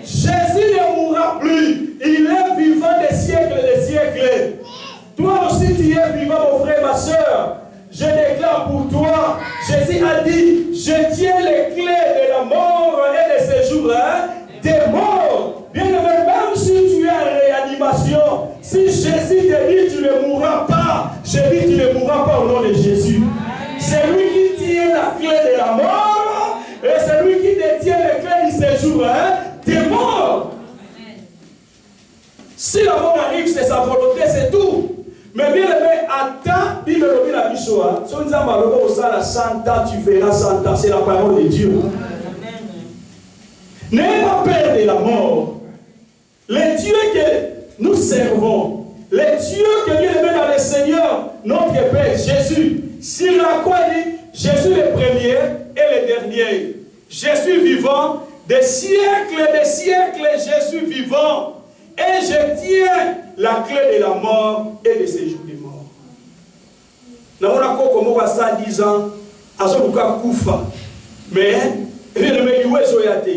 Jésus ne mourra plus. Il est vivant des siècles. Toi aussi, tu es vivant, mon frère, ma soeur. Je déclare pour toi, Jésus a dit, je tiens séjour des morts. Si la mort arrive, c'est sa volonté, c'est tout. Mais bien aimé, attends, Bible la Bichoa. Si on dit à 100 ans, tu verras 100 ans. C'est la parole de Dieu. N'ayez pas peur de la mort. Les dieux que nous servons, les dieux que bien aimé dans le Seigneur, notre Père Jésus, sur la croix, il dit Jésus le premier et le dernier. Jésus vivant, des siècles, Jésus vivant. Et je tiens la clé de la mort et de ces jours de mort. Nous avons comme 110 ans, à ce moment Koufa. Mais, il y a des Zoyate.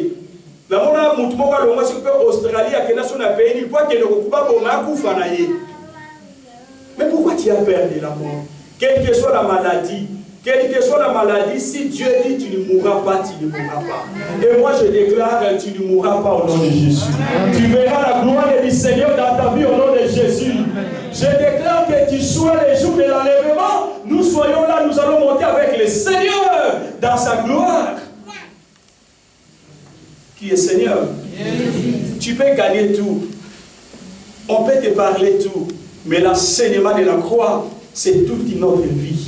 Nous avons dit que l'Australie a un pays, il faut que nous Koufa. Mais pourquoi tu as peur de la mort? Quelle que soit la maladie, si Dieu dit tu ne mourras pas, tu ne mourras pas. Et moi je déclare tu ne mourras pas au nom de Jésus. Tu verras la gloire du Seigneur dans ta vie au nom de Jésus. Je déclare que tu sois les jours de l'enlèvement. Nous soyons là, nous allons monter avec le Seigneur dans sa gloire. Qui est Seigneur? Tu peux gagner tout. On peut te parler tout. Mais l'enseignement de la croix, c'est toute une autre vie.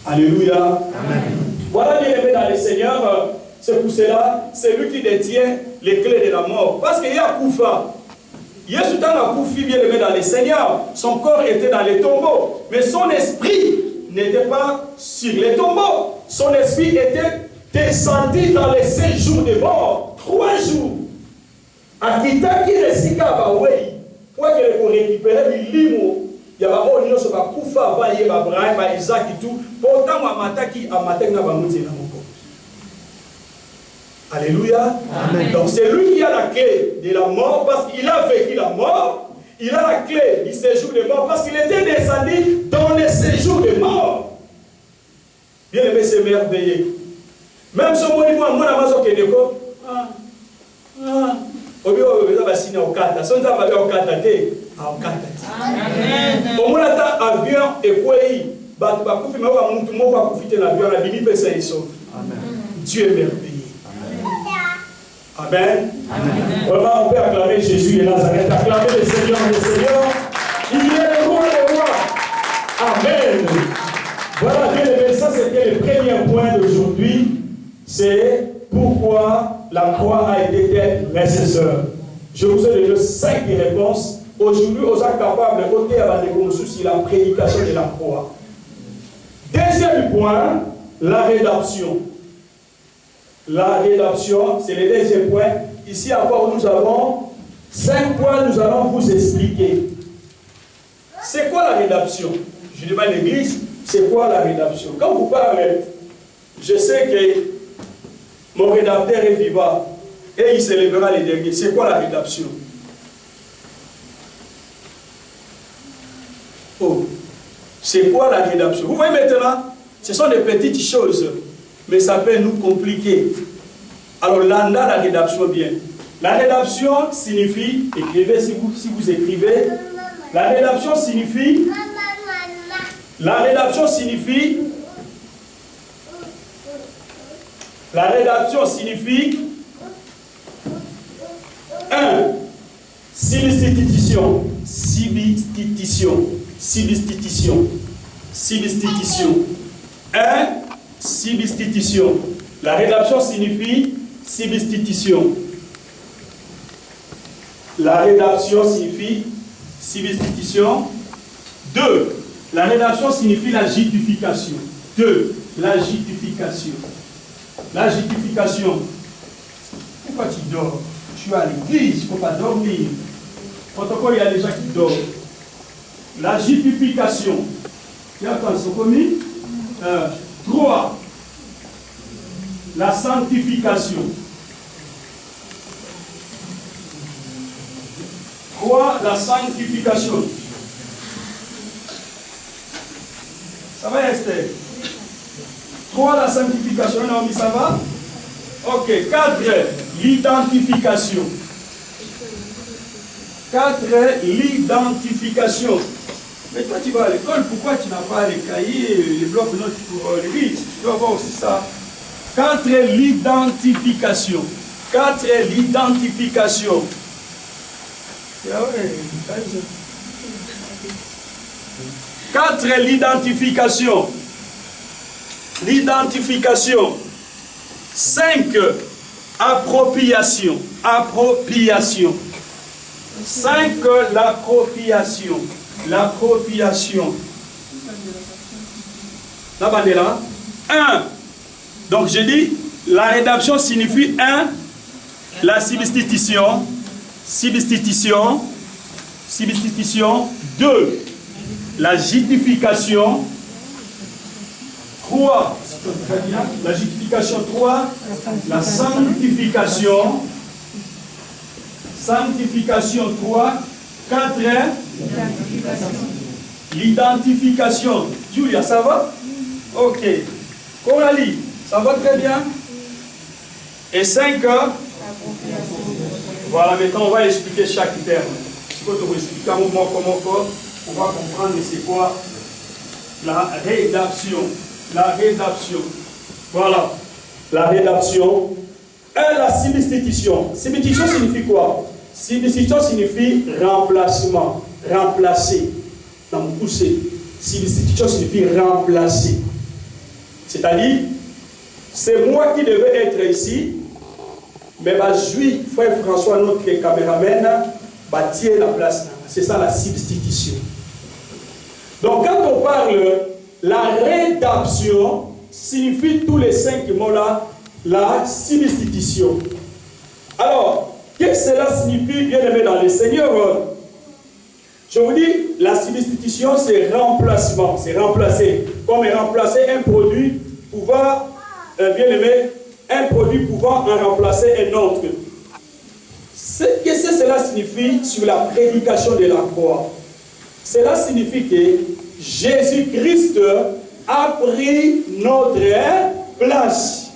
Alléluia. Amen. Voilà bien aimé dans le Seigneur. C'est pour cela, c'est lui qui détient les clés de la mort. Parce qu'il y a Koufa. Jésus a Koufi bien aimé dans le Seigneur. Son corps était dans les tombeaux. Mais son esprit n'était pas sur les tombeaux. Son esprit était descendu dans les 7 jours de mort. 3 jours. Akita qui est si kabawei. Pour récupérer les limo. Il y a un peu de Koufa, Abraham, Isaac et tout. Pourtant, alléluia. Amen. Donc c'est lui qui a la clé de la mort parce qu'il a vécu la mort. Il a la clé du séjour de mort parce qu'il était descendu dans le séjour de mort. Bien aimé, c'est merveilleux. Même si moi, Dieu est merveilleux. Amen. Vraiment, on peut acclamer Jésus de Nazareth, acclamer le Seigneur des Seigneurs. Il est le roi des rois. Amen. Voilà, bien aimé, ça c'était le premier point d'aujourd'hui. C'est pourquoi la croix a été nécessaire. Je vous ai donné 5 réponses. Aujourd'hui, on est capable de voter sur la prédication de la croix. Deuxième point, la rédemption. La rédemption, c'est le deuxième point. Ici encore, nous avons 5 points, nous allons vous expliquer. C'est quoi la rédemption? Je demande à l'église, c'est quoi la rédemption? Quand vous parlez, je sais que mon rédempteur est vivant et il s'élèvera les derniers. C'est quoi la rédemption? Oh, c'est quoi la rédemption? Vous voyez maintenant, ce sont des petites choses, mais ça peut nous compliquer. Alors, là, la rédemption bien. La rédemption signifie, écrivez si vous écrivez, la rédemption signifie, la rédemption signifie, la rédemption signifie 1. Substitution. Substitution. Substitution. Substitution. 1. Substitution. La rédemption signifie substitution. La rédemption signifie substitution. 2. La rédemption signifie la justification. 2. La justification. La justification. Pourquoi tu dors? Tu es à l'église, il ne faut pas dormir. Protocole, il y a des gens qui dorment. La justification. Il y a quoi, ils commis? 3. La sanctification. 3. La sanctification. Ça va, Esther? 3. La sanctification. Naomi, ça va? Ok. 4. L'identification. 4. L'identification. Mais toi, tu vas à l'école, pourquoi tu n'as pas les cahiers, les blocs notes pour les livres? Tu dois voir aussi ça. 4. L'identification. 4 est l'identification. 4 est l'identification. L'identification. 5, appropriation. Appropriation. 5, l'appropriation. L'appropriation. Là, 1. Donc j'ai dit, la rédemption signifie 1, la substitution. Substitution. Substitution. 2, la justification. 3, la justification. 3, la sanctification. Sanctification. 3, 4, l'identification. Julia, ça va? Ok. Coralie, ça va très bien? Et 5, voilà, maintenant on va expliquer chaque terme. Quand on va expliquer un mouvement comme encore, on va comprendre c'est quoi la rédaction. La rédaction. Voilà. La rédaction. Et la substitution. Substitution signifie quoi? Substitution signifie remplacement. Remplacer. Dans mon poussé. Substitution signifie remplacer. C'est-à-dire, c'est moi qui devais être ici, mais ma juif, frère François, notre caméraman, va tirer la place. C'est ça la substitution. Donc quand on parle, la rédemption signifie tous les 5 mots-là, la substitution. Alors, qu'est-ce que cela signifie, bien aimé dans le Seigneur? Je vous dis, la substitution, c'est remplacement. C'est remplacer. Comme remplacer un produit pouvant, bien aimé, un produit pouvant en remplacer un autre. Qu'est-ce que cela signifie sur la prédication de la croix? Cela signifie que Jésus-Christ a pris notre place.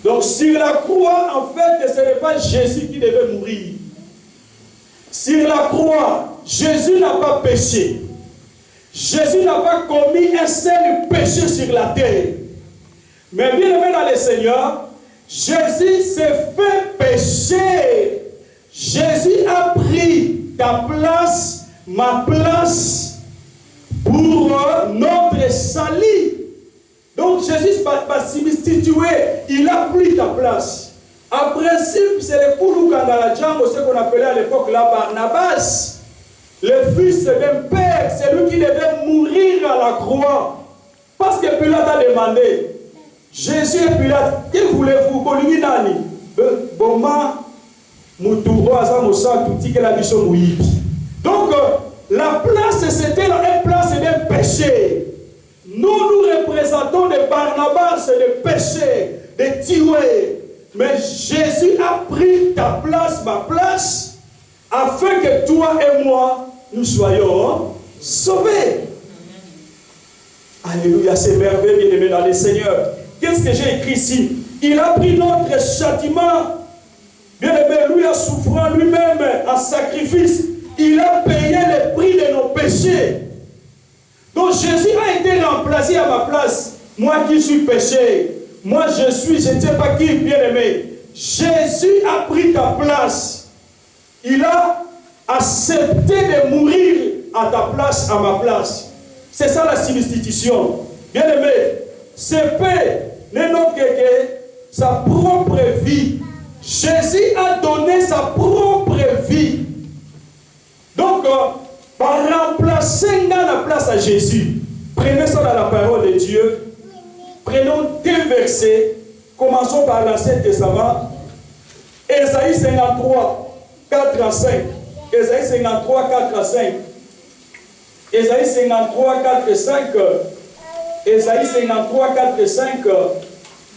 Donc sur la croix, en fait, ce n'est pas Jésus qui devait mourir. Sur la croix, Jésus n'a pas péché. Jésus n'a pas commis un seul péché sur la terre. Mais bien aimé dans le Seigneur, Jésus s'est fait pécher. Jésus a pris ta place, ma place, pour notre salut. Donc Jésus va substituer, il a pris ta place. En principe, c'est le Koulou Kandaladjan, ce qu'on appelait à l'époque là Barnabas. Le fils d'un père, c'est lui qui devait mourir à la croix. Parce que Pilate a demandé, Jésus et Pilate, que voulez-vous? Donc, la place, c'était une place d'un péché. Nous représentons des Barnabas, des péchés, des tués. Mais Jésus a pris ta place, ma place, afin que toi et moi, nous soyons sauvés. Alléluia, c'est merveilleux, bien aimé dans le Seigneur. Qu'est-ce que j'ai écrit ici? Il a pris notre châtiment. Bien aimé, lui a souffert lui-même en sacrifice. Il a payé le prix de nos péchés. Donc Jésus a été remplacé à ma place. Moi qui suis péché. Moi je ne sais pas qui, bien aimé. Jésus a pris ta place. Il a accepté de mourir à ta place, à ma place. C'est ça la substitution. Bien aimé, c'est fait n'est non que sa propre vie. Jésus a donné sa propre vie. Donc, par remplacer dans la place à Jésus, prenez ça dans la parole de Dieu. Prenons 2 versets. Commençons par l'Ancien Testament. Ésaïe 53, 4 à 5. Ésaïe 53, 4 à 5. Ésaïe 53, 4 et 5. Ésaïe 53, 4 et 5.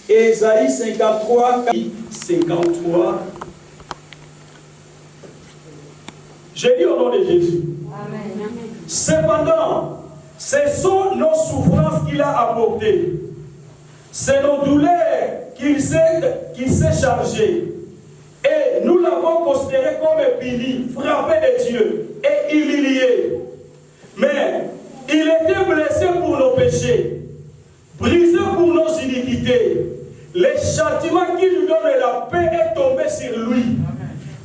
Ésaïe 53, 53. Je dis au nom de Jésus. Amen. Cependant, ce sont nos souffrances qu'il a apportées. C'est nos douleurs qu'il s'est chargé. Et nous l'avons considéré comme puni, frappé de Dieu et humilié. Mais il était blessé pour nos péchés, brisé pour nos iniquités. Le châtiment qui nous donne la paix est tombé sur lui.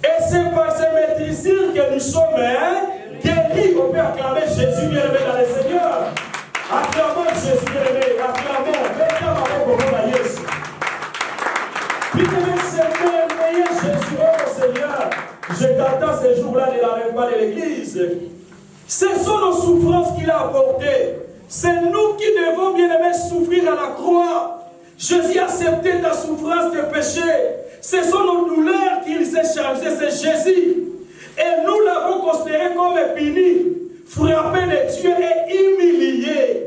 Et c'est par ces maîtrisures que nous sommes guéris. On peut acclamer Jésus bien-aimé dans le Seigneur. Acclamons Jésus bien-aimé. Acclamons. Bien-aimé, c'est merveilleux Jésus, oh Seigneur. Je t'attends ces jours-là de l'enlèvement de l'Église. Ce sont nos souffrances qu'il a apportées. C'est nous qui devons, bien-aimés, souffrir à la croix. Jésus a accepté ta souffrance de péché. Ce sont nos douleurs qu'il s'est chargé, c'est Jésus. Et nous l'avons considéré comme puni, frappé de Dieu et humilié.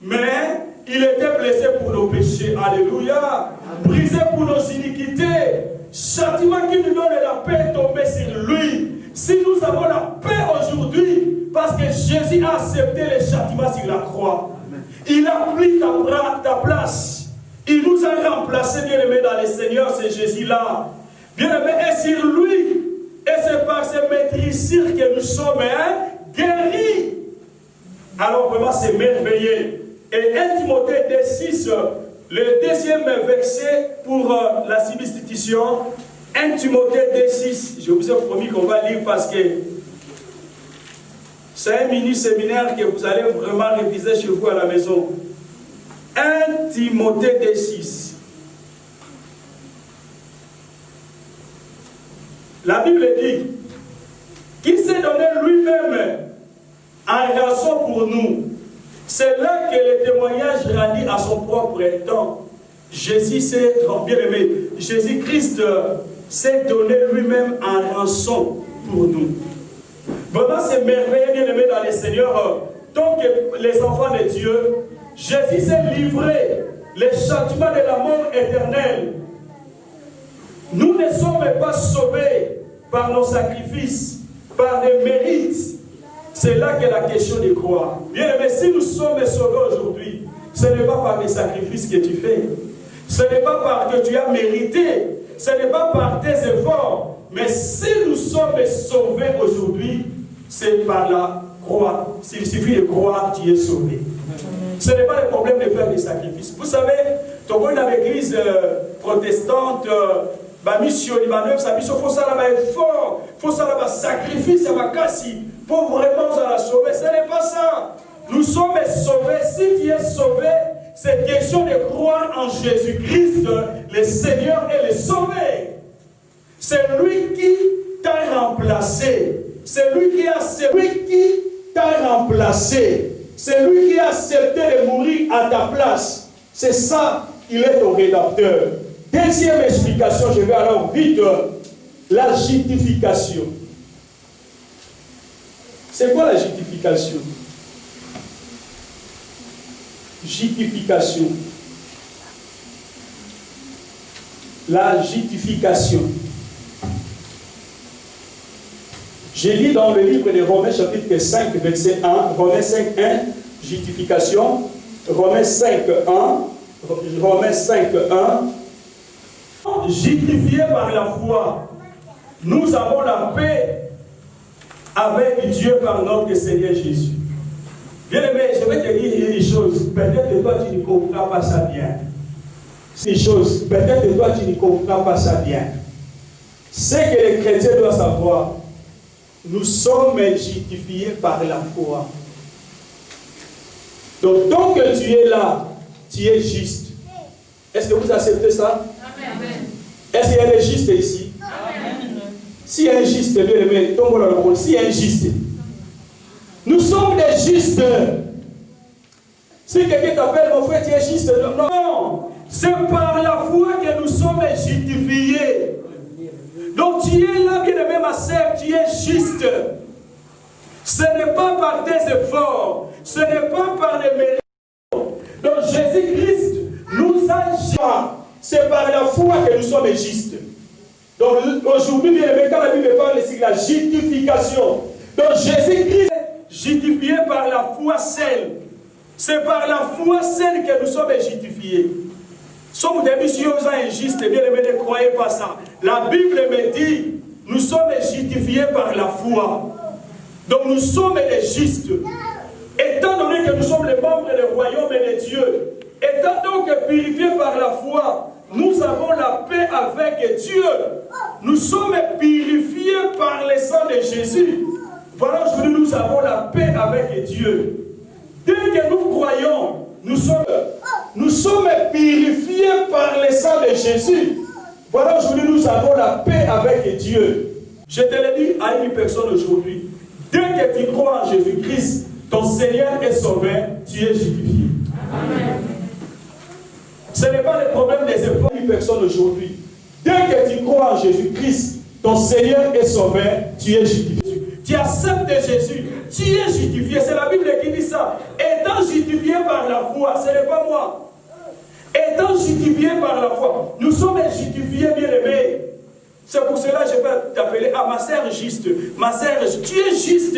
Mais il était blessé pour nos péchés. Alléluia. Brisé pour nos iniquités. Châtiment qui nous donne la paix est tombé sur lui. Si nous avons la paix aujourd'hui, parce que Jésus a accepté le châtiment sur la croix. Il a pris ta place. Il nous a remplacés, bien-aimés, dans le Seigneur, c'est Jésus-là. Bien-aimés, et sur lui, et c'est par ces maîtrisures que nous sommes guéris. Alors vraiment, c'est merveilleux. Et 1 Timothée 2,6, le deuxième verset pour la substitution, 1 Timothée 2,6, je vous ai promis qu'on va lire parce que c'est un mini-séminaire que vous allez vraiment réviser chez vous à la maison. 1 Timothée 2,6. La Bible dit qu'il s'est donné lui-même en rançon pour nous. C'est là que le témoignage rendit à son propre temps. Jésus s'est bien aimé. Jésus-Christ s'est donné lui-même en rançon pour nous. Vraiment, c'est merveilleux, bien aimé dans le Seigneur. Donc, les enfants de Dieu, Jésus s'est livré le châtiment de la mort éternelle. Nous ne sommes pas sauvés par nos sacrifices, par des mérites. C'est là que la question de croire. Bien aimé, si nous sommes sauvés aujourd'hui, ce n'est pas par les sacrifices que tu fais. Ce n'est pas parce que tu as mérité. Ce n'est pas par tes efforts. Mais si nous sommes sauvés aujourd'hui, c'est par la croix. S'il suffit de croire, tu es sauvé. Ce n'est pas le problème de faire des sacrifices. Vous savez, dans l'église protestante, mission, il faut ça là effort, il faut ça là sacrifice, pour vraiment la sauver. Ce n'est pas ça. Nous sommes sauvés. Si tu es sauvé, c'est question de croire en Jésus-Christ, le Seigneur et le Sauveur. C'est lui qui t'a remplacé. C'est lui qui t'a remplacé. C'est lui qui a accepté de mourir à ta place. C'est ça, il est ton rédacteur. Deuxième explication, je vais alors vite, la justification. C'est quoi la justification? Justification. La justification. Je lis dans le livre de Romains chapitre 5, verset 1, Romains 5, 1, justification, Romains 5, 1, Romains 5, 1, justifié par la foi, nous avons la paix avec Dieu par notre Seigneur Jésus. Bien-aimé, je vais te dire une chose, peut-être que toi tu ne comprends pas ça bien. Une chose, peut-être que toi tu ne comprends pas ça bien. Ce que les chrétiens doivent savoir, nous sommes justifiés par la foi. Donc, tant que tu es là, tu es juste. Est-ce que vous acceptez ça? Amen. Est-ce qu'il y a des justes ici? Amen. Si un juste, bien aimé, tombe dans le rôle. Si un juste, nous sommes des justes. Si quelqu'un t'appelle, mon frère, tu es juste. Non, c'est par la foi que nous sommes justifiés. Donc tu es là, bien aimé, ma sœur, tu es juste. Ce n'est pas par tes efforts, ce n'est pas par les mérites. Donc Jésus-Christ nous a justifiés. C'est par la foi que nous sommes justes. Donc aujourd'hui, bien aimé, quand la Bible parle ici de la justification, donc Jésus-Christ est justifié par la foi seule. C'est par la foi seule que nous sommes justifiés. Sommes des messieurs injustes, bien aimés, ne croyez pas ça. La Bible me dit, nous sommes justifiés par la foi. Donc nous sommes les justes. Étant donné que nous sommes les membres du royaume de Dieu, étant donc purifiés par la foi, nous avons la paix avec Dieu. nous sommes purifiés par le sang de Jésus. Voilà, aujourd'hui nous avons la paix avec Dieu. Dès que nous croyons, nous sommes purifiés par le sang de Jésus. Voilà, aujourd'hui nous avons la paix avec Dieu. Je te le dis à une personne aujourd'hui. Dès que tu crois en Jésus-Christ, ton Seigneur est sauvé, tu es justifié. Amen. Ce n'est pas le problème des efforts d'une personne aujourd'hui. Dès que tu crois en Jésus-Christ, ton Seigneur est sauvé, tu es justifié. Tu acceptes Jésus, tu es justifié. C'est la Bible qui dit ça. Étant justifié par la foi, ce n'est pas moi. Étant justifié par la foi, nous sommes justifiés, bien-aimés. C'est pour cela que je vais t'appeler à ma sœur juste. Ma sœur, tu es juste.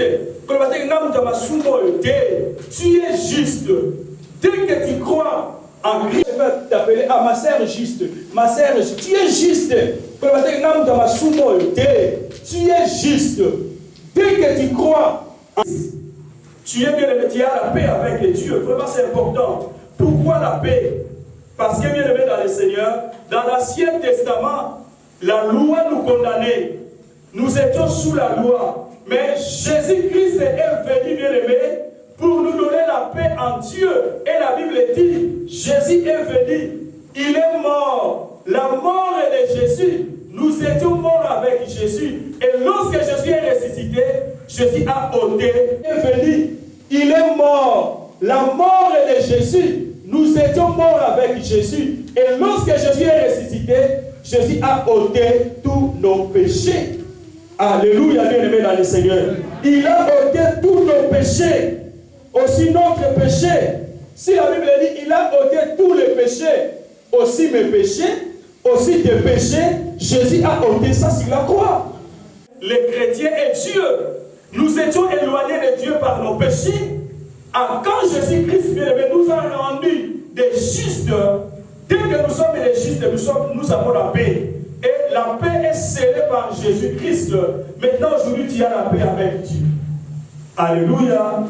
Tu es juste. Dès que tu crois en Christ, je vais t'appeler à ma sœur juste. Ma sœur, tu es juste. Tu es juste. Dès que tu crois en Christ, tu es bien aimé, tu as la paix avec Dieu. Vraiment, c'est important. Pourquoi la paix? Parce que bien aimé dans le Seigneur, dans l'Ancien Testament, la loi nous condamnait. Nous étions sous la loi. Mais Jésus-Christ est venu, bien aimé, pour nous donner la paix en Dieu. Et la Bible dit, Jésus est venu. Il est mort. La mort de Jésus. Nous étions morts avec Jésus. Et lorsque Jésus est ressuscité, Jésus a ôté. Il est venu. Il est mort. La mort de Jésus. Nous étions morts avec Jésus. Et lorsque Jésus est ressuscité, Jésus a ôté tous nos péchés. Alléluia, bien-aimé dans le Seigneur. Il a ôté tous nos péchés. Aussi notre péché. Si la Bible dit, il a ôté tous les péchés. Aussi mes péchés. Aussi tes péchés. Jésus a ôté ça sur la croix. Les chrétiens et Dieu. Nous étions éloignés de Dieu par nos péchés. Quand Jésus-Christ, bien-aimé, nous a rendus des justes. Dès que nous sommes des justes, nous avons la paix. Et la paix est scellée par Jésus-Christ. Maintenant, aujourd'hui, tu as la paix avec Dieu. Alléluia.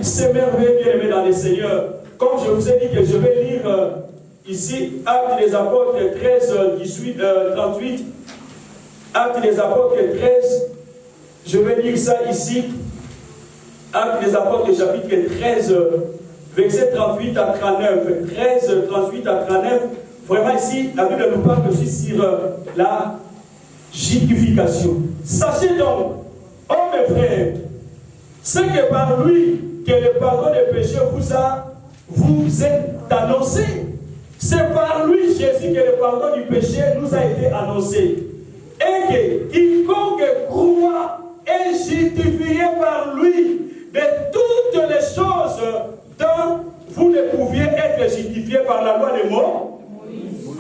C'est merveilleux, bien-aimé dans le Seigneur. Comme je vous ai dit que je vais lire ici, Actes des Apôtres 13, 38. Actes des Apôtres 13. Je vais lire ça ici. Actes des Apôtres, chapitre 13. Verset 38 à 39, 13, 38 à 39. Vraiment ici, la Bible nous parle aussi sur la justification. Sachez donc, hommes et frères, c'est que par lui que le pardon des péchés vous est annoncé. C'est par lui, Jésus, que le pardon du péché nous a été annoncé. Et que quiconque croit est justifié par lui de toutes les choses dont vous ne pouviez être justifiés par la loi des morts.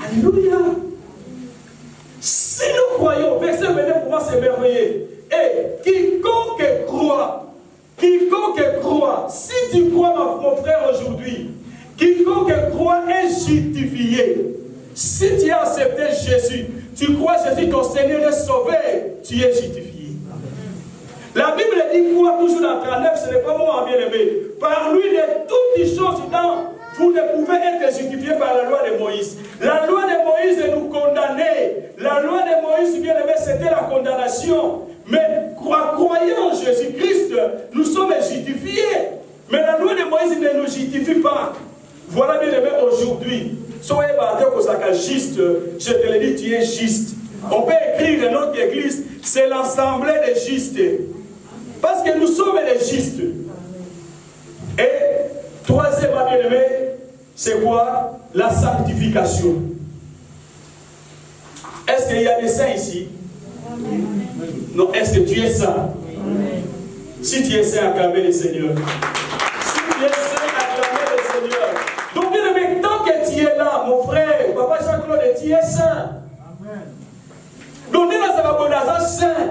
Alléluia. Si nous croyons, verset 29 pour moi c'est merveilleux. Et quiconque croit, si tu crois mon frère aujourd'hui, quiconque croit est justifié. Si tu as accepté Jésus, tu crois Jésus, ton Seigneur est sauvé, tu es justifié. La Bible dit quoi toujours dans 39, ce n'est pas moi, bien-aimé. Par lui de toutes les choses dont vous ne pouvez être justifiés par la loi de Moïse. La loi de Moïse nous condamnait. La loi de Moïse, bien-aimé, c'était la condamnation. Mais croyant en Jésus-Christ, nous sommes justifiés. Mais la loi de Moïse ne nous justifie pas. Voilà, bien-aimé, aujourd'hui. Soyez battus pour ça juste. Je te le dis, tu es juste. On peut écrire dans notre église, c'est l'assemblée des justes. Parce que nous sommes les justes. Et troisièmement, bien-aimé, c'est quoi? La sanctification. Est-ce qu'il y a des saints ici? Amen. Non, est-ce que tu es saint? Amen. Si tu es saint, acclamez le Seigneur. Si tu es saint, acclamez le Seigneur. Donc, bien-aimé, tant que tu es là, mon frère, papa Jean-Claude, tu es saint. Amen. Donc, nous sommes saint.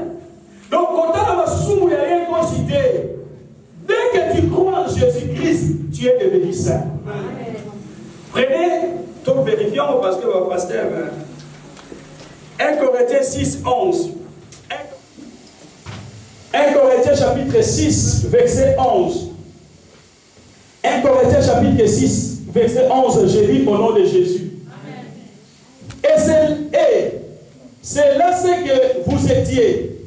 Donc, quand on a il n'y a rien considéré. Dès que tu crois en Jésus-Christ, tu es devenu saint. Prenez, donc vérifions parce que le pasteur. 1 Corinthiens 6, 11. 1 Corinthiens chapitre 6, verset 11. 1 Corinthiens chapitre 6, verset 11. Je lis au nom de Jésus. Et c'est là ce que vous étiez.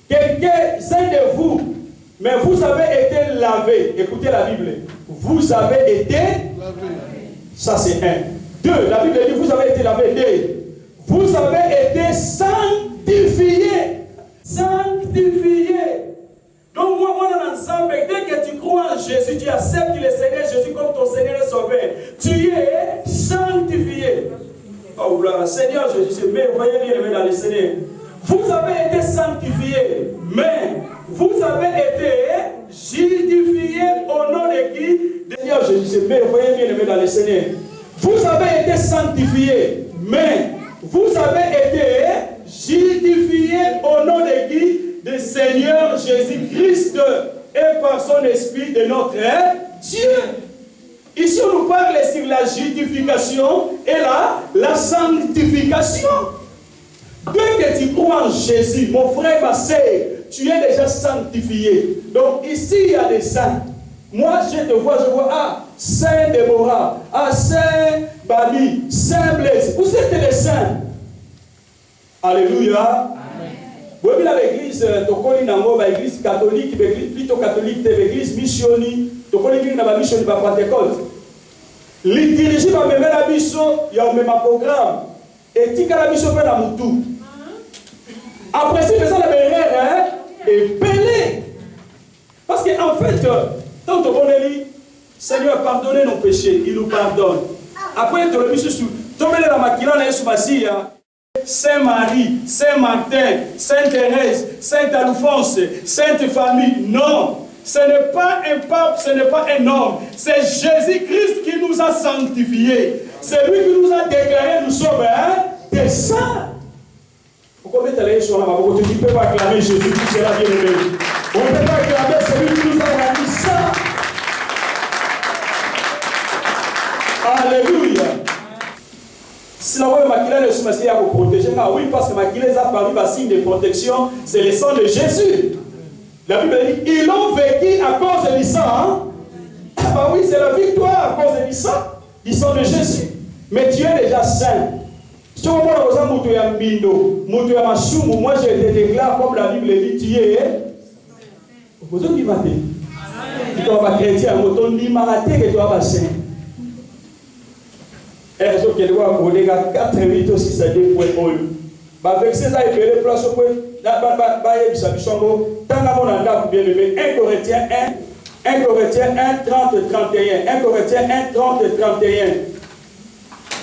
Quelques-uns de vous, mais vous avez été lavés. Écoutez la Bible. Vous avez été lavés. Ça c'est un. Deux, la Bible dit vous avez été lavés. Deux, vous avez été sanctifiés. Sanctifiés. Donc moi, ensemble, dès que tu crois en Jésus, tu acceptes le Seigneur Jésus comme ton Seigneur et Sauveur. Tu es sanctifié. Oh gloire, Seigneur Jésus, mais voyez bien dans le Seigneur. Vous avez été sanctifiés, mais vous avez été justifiés au nom de qui? Seigneur Jésus, mais voyez bien dans le Seigneur. Vous avez été sanctifiés, mais vous avez été justifiés au nom de qui? De Seigneur Jésus-Christ et par son Esprit de notre Dieu. Ici, on nous parle sur la justification et la sanctification. Dès que tu crois en Jésus, mon frère, ma sœur, tu es déjà sanctifié. Donc ici, il y a des saints. Moi, je te vois, Saint Déborah, Saint Bali, Saint Blaise. Vous êtes les saints. Alléluia. Vous avez l'église, l'église catholique, plutôt catholique, l'église missionnée, l'église missionnée par Pentecôte. Liturgie va me mettre la mission, il y a même un programme. Et tu as la mission pour la moutou. Après, si les gens la erreur, et pelé. Parce qu'en fait, tant que on est Seigneur, pardonnez nos péchés, il nous pardonne. Après, tu as la mission sur. Tu as la maquille, on est sur Massia. Saint-Marie, Saint-Martin, Sainte-Thérèse, Saint-Alphonse, Sainte-Famille. Non, ce n'est pas un pape, ce n'est pas un homme. C'est Jésus-Christ qui nous a sanctifiés. C'est lui qui nous a déclaré, nous sommes des saints. Pourquoi tu ne peux pas acclamer Jésus qui sera bien aimé. On ne peut pas acclamer celui qui nous a rendu saints. Alléluia. Si la maquillage est sous à vous protéger, oui, parce que maquillage a parmi un signe de protection, c'est le sang de Jésus. La Bible dit, ils ont vécu à cause du sang. Hein? Ah oui, c'est la victoire à cause du sang de Jésus. Mais tu es déjà saint. Si tu vois moi je te déclare comme la Bible dit, tu es. Vous êtes qui va dire? Tu dois pas chrétien, tu dois que tu dois saint. Et je vais voir pour les gars 4, 8 aussi, ça dit pour eux. Avec ces aïeux, les places pour eux, tant qu'à mon anda, bien levé, 1 Corinthiens 1, 1 Corinthiens 1, 30, 31. 1 Corinthiens 1, 30, 31.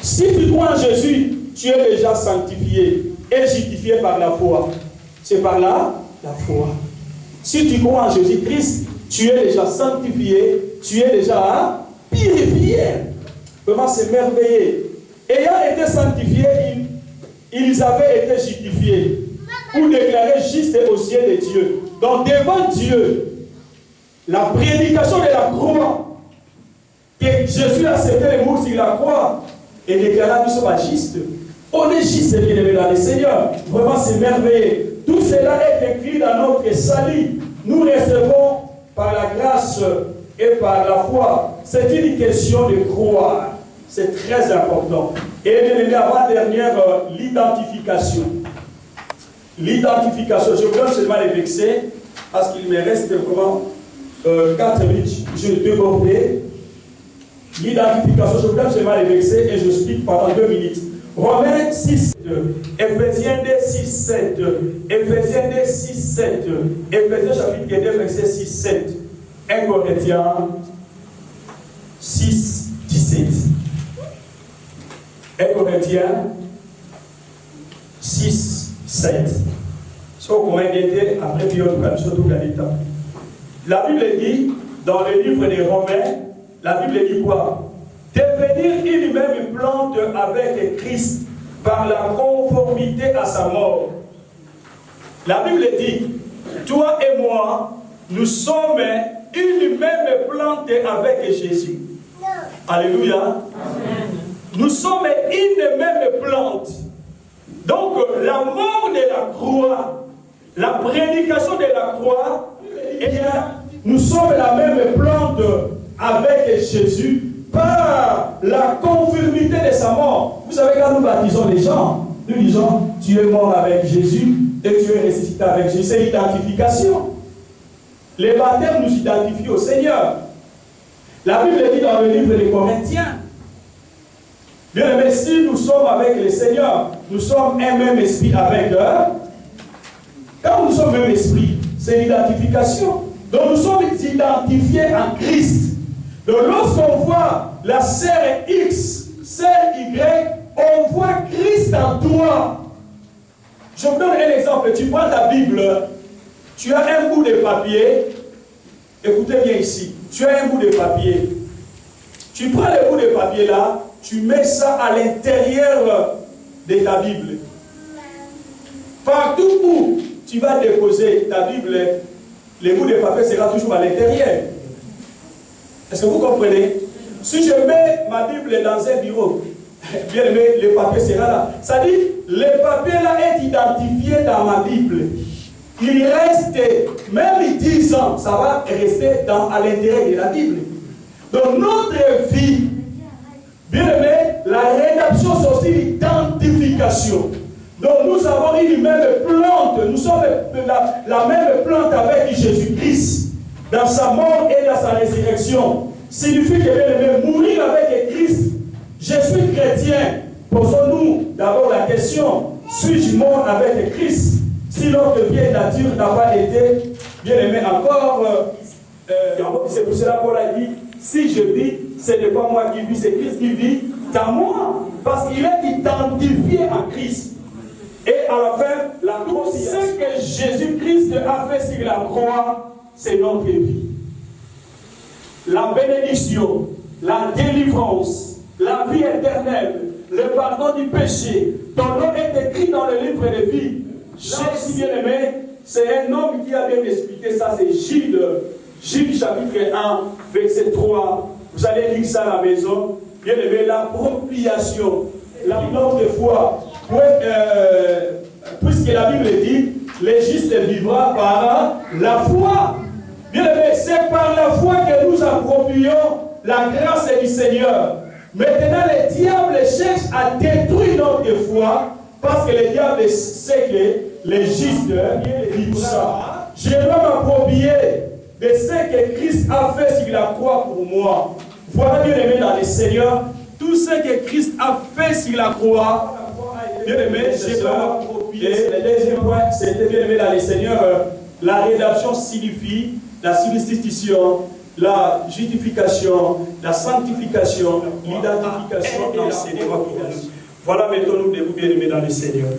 Si tu crois en Jésus, tu es déjà sanctifié et justifié par la foi. C'est par là la foi. Si tu crois en Jésus-Christ, tu es déjà sanctifié, tu es déjà purifié. Vraiment, c'est merveilleux. Ayant été sanctifiés, ils avaient été justifiés ou déclarés justes aux yeux de Dieu. Donc, devant Dieu, la prédication de la croix, que Jésus a accepté les mots sur la croix et déclaré que nous sommes justes. On est juste, bien aimé dans le Seigneur. Vraiment, c'est merveilleux. Tout cela est écrit dans notre salut. Nous recevons par la grâce et par la foi. C'est une question de croire. C'est très important. Et bien aimé, avant-dernière, l'identification. L'identification. Je vous donne seulement les versets parce qu'il me reste comment 4 minutes. Je vais déborder. L'identification. Je vous donne seulement les versets et je explique pendant 2 minutes. Romains 6, 2. Éphésiens 2, 6, 7. Éphésiens 2, 6, 7. Éphésiens chapitre 2, verset 6, 7. 1 Corinthiens 6, 17. 1 Corinthiens 6, 7. Ce qu'on a été après la Bible dit, dans le livre des Romains, la Bible dit quoi? Devenir une même plante avec Christ par la conformité à sa mort. La Bible dit, toi et moi, nous sommes une même plante avec Jésus. Alléluia. Amen. Nous sommes une même plante. Donc, la mort de la croix, la prédication de la croix, eh bien, nous sommes la même plante avec Jésus par la conformité de sa mort. Vous savez, quand nous baptisons les gens, nous disons, tu es mort avec Jésus et tu es ressuscité avec Jésus. C'est l'identification. Les baptêmes nous identifient au Seigneur. La Bible dit dans le livre des Corinthiens, bien aimé, si nous sommes avec le Seigneur, nous sommes un même esprit avec eux. Quand nous sommes un même esprit, c'est l'identification. Donc nous sommes identifiés en Christ. Donc lorsqu'on voit la sœur X, sœur Y, on voit Christ en toi. Je vous donne un exemple. Tu prends ta Bible, tu as un bout de papier. Écoutez bien ici. Tu as un bout de papier. Tu prends le bout de papier là, tu mets ça à l'intérieur de ta Bible. Partout où tu vas déposer ta Bible, le bout de papier sera toujours à l'intérieur. Est-ce que vous comprenez? Si je mets ma Bible dans un bureau, bien aimé, le papier sera là. Ça dit, le papier là est identifié dans ma Bible. Il reste, même 10 ans, ça va rester à l'intérieur de la Bible. Donc notre vie, bien aimé, la rédemption c'est aussi l'identification. Donc nous avons une même plante, nous sommes la même plante avec Jésus-Christ. Dans sa mort et dans sa résurrection, signifie que bien aimé, mourir avec Christ. Je suis chrétien. Posons-nous d'abord la question, suis-je mort avec Christ? Si notre vieille nature n'a pas été, bien aimé, encore, c'est pour cela qu'on a dit, si je vis, ce n'est pas moi qui vis, c'est Christ qui vit dans moi. Parce qu'il est identifié en Christ. Et à la fin, tout ce que Jésus-Christ a fait sur la croix, c'est notre vie. La bénédiction, la délivrance, la vie éternelle, le pardon du péché, ton nom est écrit dans le livre de vie. Jésus bien-aimé, c'est un homme qui a bien expliqué ça, c'est Gilles. Gilles chapitre 1, verset 3. Vous allez lire ça à la maison. Bien-aimé, l'appropriation, la notre foi. Puisque la Bible dit, le juste vivra par la foi. Bien-aimé, c'est par la foi que nous approprions la grâce du Seigneur. Maintenant, le diable cherche à détruire notre foi. Parce que le diable sait que les justes vivent ça. Je vais m'approprier de ce que Christ a fait sur la croix pour moi. Voilà, bien aimé dans le Seigneur, tout ce que Christ a fait sur la croix, bien aimé, je vais m'approprier. Le deuxième point, c'était bien aimé dans le Seigneur, la rédemption signifie la substitution, la justification, la sanctification, l'identification et l'enseignement pour nous. Voilà, mettons-nous debout, bien aimés dans le Seigneur.